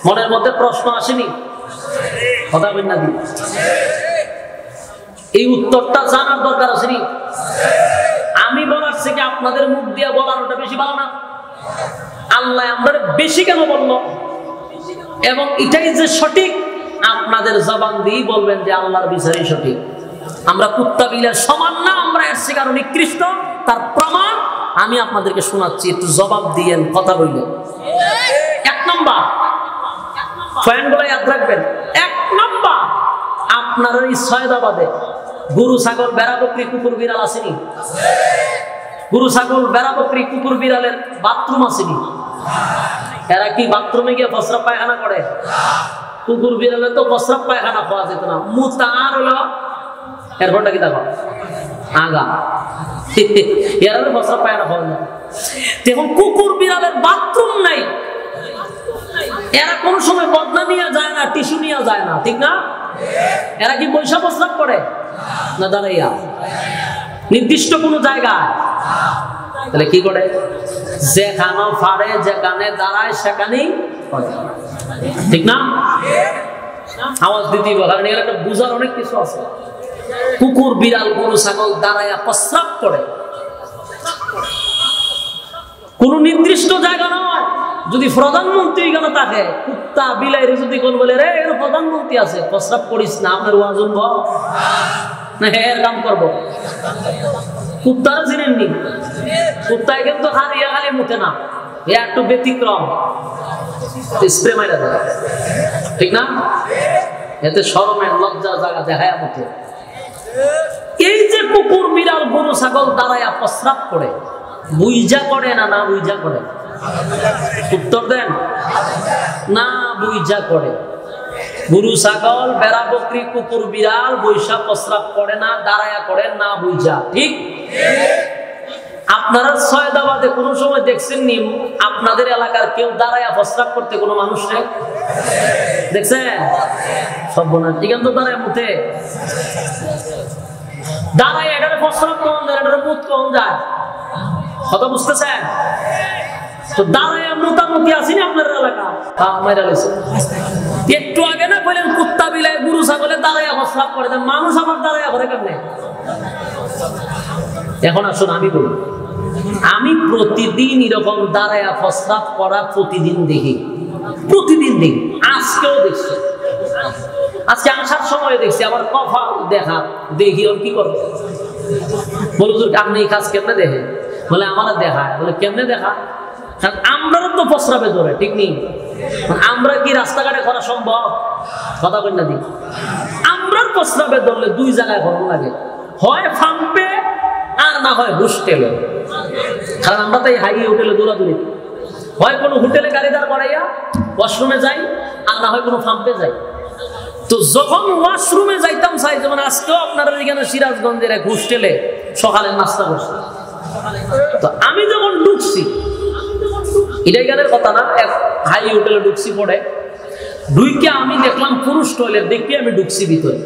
মনের মধ্যে প্রশ্ন আসেনি? কথা বলেন না, এই উত্তরটা জানার দরকার আসেনি? আমি বলার থেকে আপনাদের মুখ দিয়ে বলার ওটা বেশি ভালো না? আল্লাহ আমরা বেশি কেন বললো, এবং এটাই যে সঠিক, আপনাদের জবান দিয়েই বলবেন যে আল্লাহর বিচারই সঠিক। আমরা কুত্তা বিলের সমান না, আমরা এর থেকে আরো নিকৃষ্ট। তার প্রমাণ আমি আপনাদেরকে শোনাচ্ছি, একটু জবাব দিয়েন, কথা বললেন। এক নম্বর পয়েন্টগুলো ইয়াদ রাখবেন। এক নম্বর, আপনার এই সয়দাবাদে গরু ছাগল বেড়া বকরি কুকুর বিড়াল আসেনি? গরু ছাগল বেড়া বকরি কুকুর বিড়ালের বাথরুম আসেনি? এরা কি বাথরুমে গিয়ে প্রস্রাব পায়খানা করে? কুকুর বিড়ালে তো প্রস্রাব পায়খানা পাওয়া যেত না, মুতা আর হলো এরপরটা কি দেখো আগা, এরা প্রস্রাব পায়খানা পাওয়া যেত। দেখুন কুকুর বিড়ালের বাথরুম নাই, এরা কোন সময় বদনা নিয়ে যায় না, টিস্যু নিয়ে যায় না, ঠিক না? এরা কি বৈশা প্রস্রাব করে না দাঁড়াইয়া নির্দিষ্ট কোন জায়গায়? তাহলে কি করে? যেখানে ফাড়ে, যেখানে দাঁড়ায় সেখানেই, ঠিক না? আওয়াজ দিতে কারণ এগুলো একটা বুঝার অনেক কিছু আছে। কুকুর বিড়াল গরু ছাগল দাঁড়াইয়া প্রস্রাব করে, কোন নির্দিষ্ট জায়গা নয়। যদি প্রধানমন্ত্রী কেন থাকে, কুত্তা বিলাইরে যদি কোন বলে রে এর প্রধানমন্ত্রী আছে, প্রস্রাব করিস না, আপনার ওয়াজন বল না, এর কাম করবো। কুত্তারা চিনেননি? কুত্তায় কিন্তু হারিয়া খালি মুখে না, এ একটু ব্যতিক্রম, স্প্রে মাইরা দেয়, ঠিক না? এতে শরমের লজ্জা জায়গা দেখায় মুখে। এই যে কুকুর বিড়াল গরু ছাগল দাঁড়াইয়া প্রস্রাব করে, বুইজা করে না না বুইজা করে? উত্তর দেন। না বুইজা করে। গরু ছাগল বেড়া বকরি কুকুর বিড়াল বৈশা প্রস্রাব করে না, দাঁড়ায়া করে না বুইজা, ঠিক? আপনারা সয়দাবাদে কোন সময় দেখছেন নি আপনাদের এলাকার কেউ দাঁড়ায়া প্রস্রাব করতে? কোনো মানুষ নেই দেখছেন? সব বোনার এখান তো দাঁড়ায় মুঠে দাঁড়ায়, এটার প্রস্রাব কখন যায়, এটার মুখ কখন যায়, কথা বুঝতেছেন? তো দাঁড়ায় মোটামুটি আসেনি আপনার এলাকা? একটু আগে না বললেন কুত্তা বিলাই গরু ছাগলে দাঁড়াইয়া প্রস্রাব করে, মানুষ আমার দাঁড়াইয়া করে কেমনে? এখন আসুন আমি বলি, আমি প্রতিদিন এরকম দাঁড়াইয়া প্রস্রাব করা প্রতিদিন দেখি, প্রতিদিন দেখি, আজকেও দেখছি। আজকে আসার সময় দেখছি, আবার কফা দেখা দেখি, ওর কি করবো? বলুন আপনি এই কাজ কেমনে দেখে? বলে আমার দেখায়। বলে কেমনে দেখা? আমরাও তো প্রস্রাবে ধরে, ঠিক নেই? আমরা কি রাস্তাঘাটে করা সম্ভব? কথা বল না, দিই আমরা প্রস্রাবে ধরলে দুই জায়গায় ঘটনা লাগে, হয় ফাম্পে আর না হয় হোস্টেলে। কারণ আমরা তো এই হাইওয়ে হোটেলে দৌড়াদৌড়ি, হয় কোনো হোটেলে গাড়ি দাঁড় করাইয়া ওয়াশরুমে যাই, আর না হয় কোনো ফাম্পে যাই। তো যখন ওয়াশরুমে যাইতাম চাই, যেমন আজকেও আপনারা এখানে সিরাজগঞ্জের এক হোস্টেলে সকালে নাস্তা করছে, তো আমি যখন ঢুকছি, এটা এখানের কথা না, এক হাই হোটেলে ঢুকছি, পড়ে ঢুইকে আমি দেখলাম পুরুষ টয়লেট, দেখি আমি ঢুকছি ভিতরে,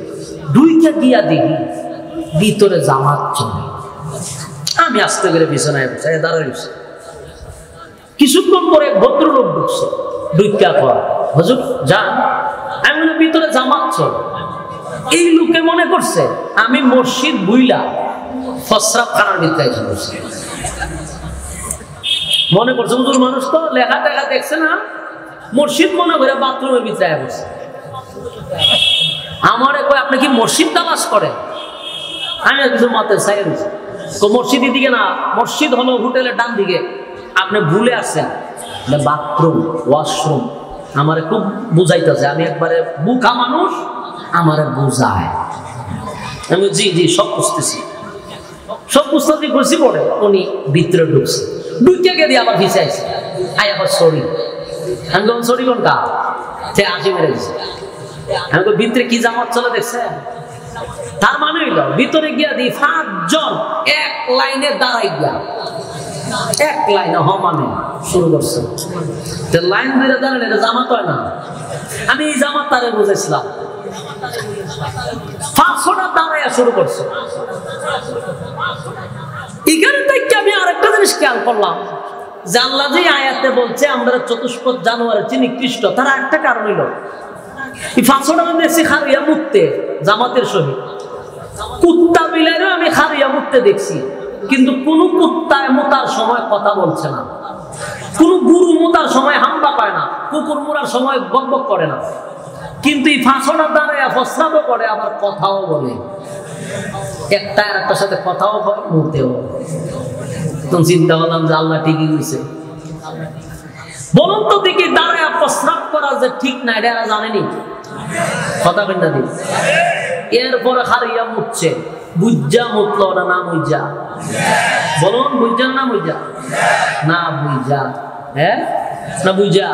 ঢুইকে গিয়া দেখি ভিতরে জামাত চলে। আমি আস্তে করে বিছানায় বসে দাঁড়াইছি। কিছুক্ষণ পরে ভদ্রলোক ঢুকছে, ঢুইকা কর হুজুর যান, আমি ভিতরে জামাত চলে। এই লোকে মনে করছে আমি মসজিদ বুইলা ফসরাব খানার ভিতরে বসে, মনে করছে হুজুর মানুষ তো লেখা টেখা দেখছে না, মসজিদ মনে করে বাথরুমের ভিতরে বসে। আমারে কয় আপনি কি মসজিদ তালাশ করেন? আমি কিছু মাথায় চাই দিচ্ছি, তো মসজিদের দিকে না, মসজিদ হলো হোটেলের ডান দিকে, আপনি ভুলে আসছেন, বাথরুম ওয়াশরুম। আমারে খুব বুঝাইতেছে, আমি একবারে বুকা মানুষ, আমারে বুঝায়। আমি জি জি সব বুঝতেছি, সব বুঝতে খুশি পড়ে। উনি ভিতরে ঢুকছে, ঢুকে গিয়ে দিয়ে আবার ভিসে আইসে, আই আবার সরি। আমি বললাম সরি কোন কা? সে আসি মেরে দিছে। আমি তো ভিতরে কি জামাত চলে দেখছে, তার মানে হইল ভিতরে গিয়া দিই 5 জন এক লাইনে দাঁড়াই গিয়া, এক লাইনে মানে শুরু করছে। লাইন ধরে দাঁড়ান, এটা জামাত হয় না। আমি এই জামাত তারে বুঝেছিলাম, 500টা দাঁড়াইয়া শুরু করছে। এখানে থেকে আমি আরেকটা জিনিস খেয়াল করলাম, যে আল্লাহ যে আয়াতে বলছে আমরা চতুষ্পদ জানোয়ারের চেয়ে নিকৃষ্ট, তার একটা কারণ হইল এই 500টা দেখছি খারিয়া মুক্তে জামাতের সহিত। কুত্তা বিলাইও আমি খারিয়া মুক্তে দেখছি, কিন্তু কোন কুত্তায় মোতার সময় কথা বলছে না, কোন গুরু মোতার সময় হাম্বা পায় না, কুকুর মোড়ার সময় বকবক করে না, কিন্তু এই 500টা দাঁড়ায় প্রস্রাবও করে, আবার কথাও বলে। একটা আর একটার সাথে কথাও হয়, মুতেও। তখন চিন্তা করলাম যে আল্লাহ ঠিকই কইছে। বলুন তো দেখি, দাঁড়ায় প্রস্রাব করা যে ঠিক না, এটা এরা জানেনি? কথা বলতে দিন। এরপরে খারিয়া মুতছে, বুঝা মুতলো না, না বুঝা? বলুন বুঝা না বুঝা? না বুঝা, হ্যাঁ না বুঝা?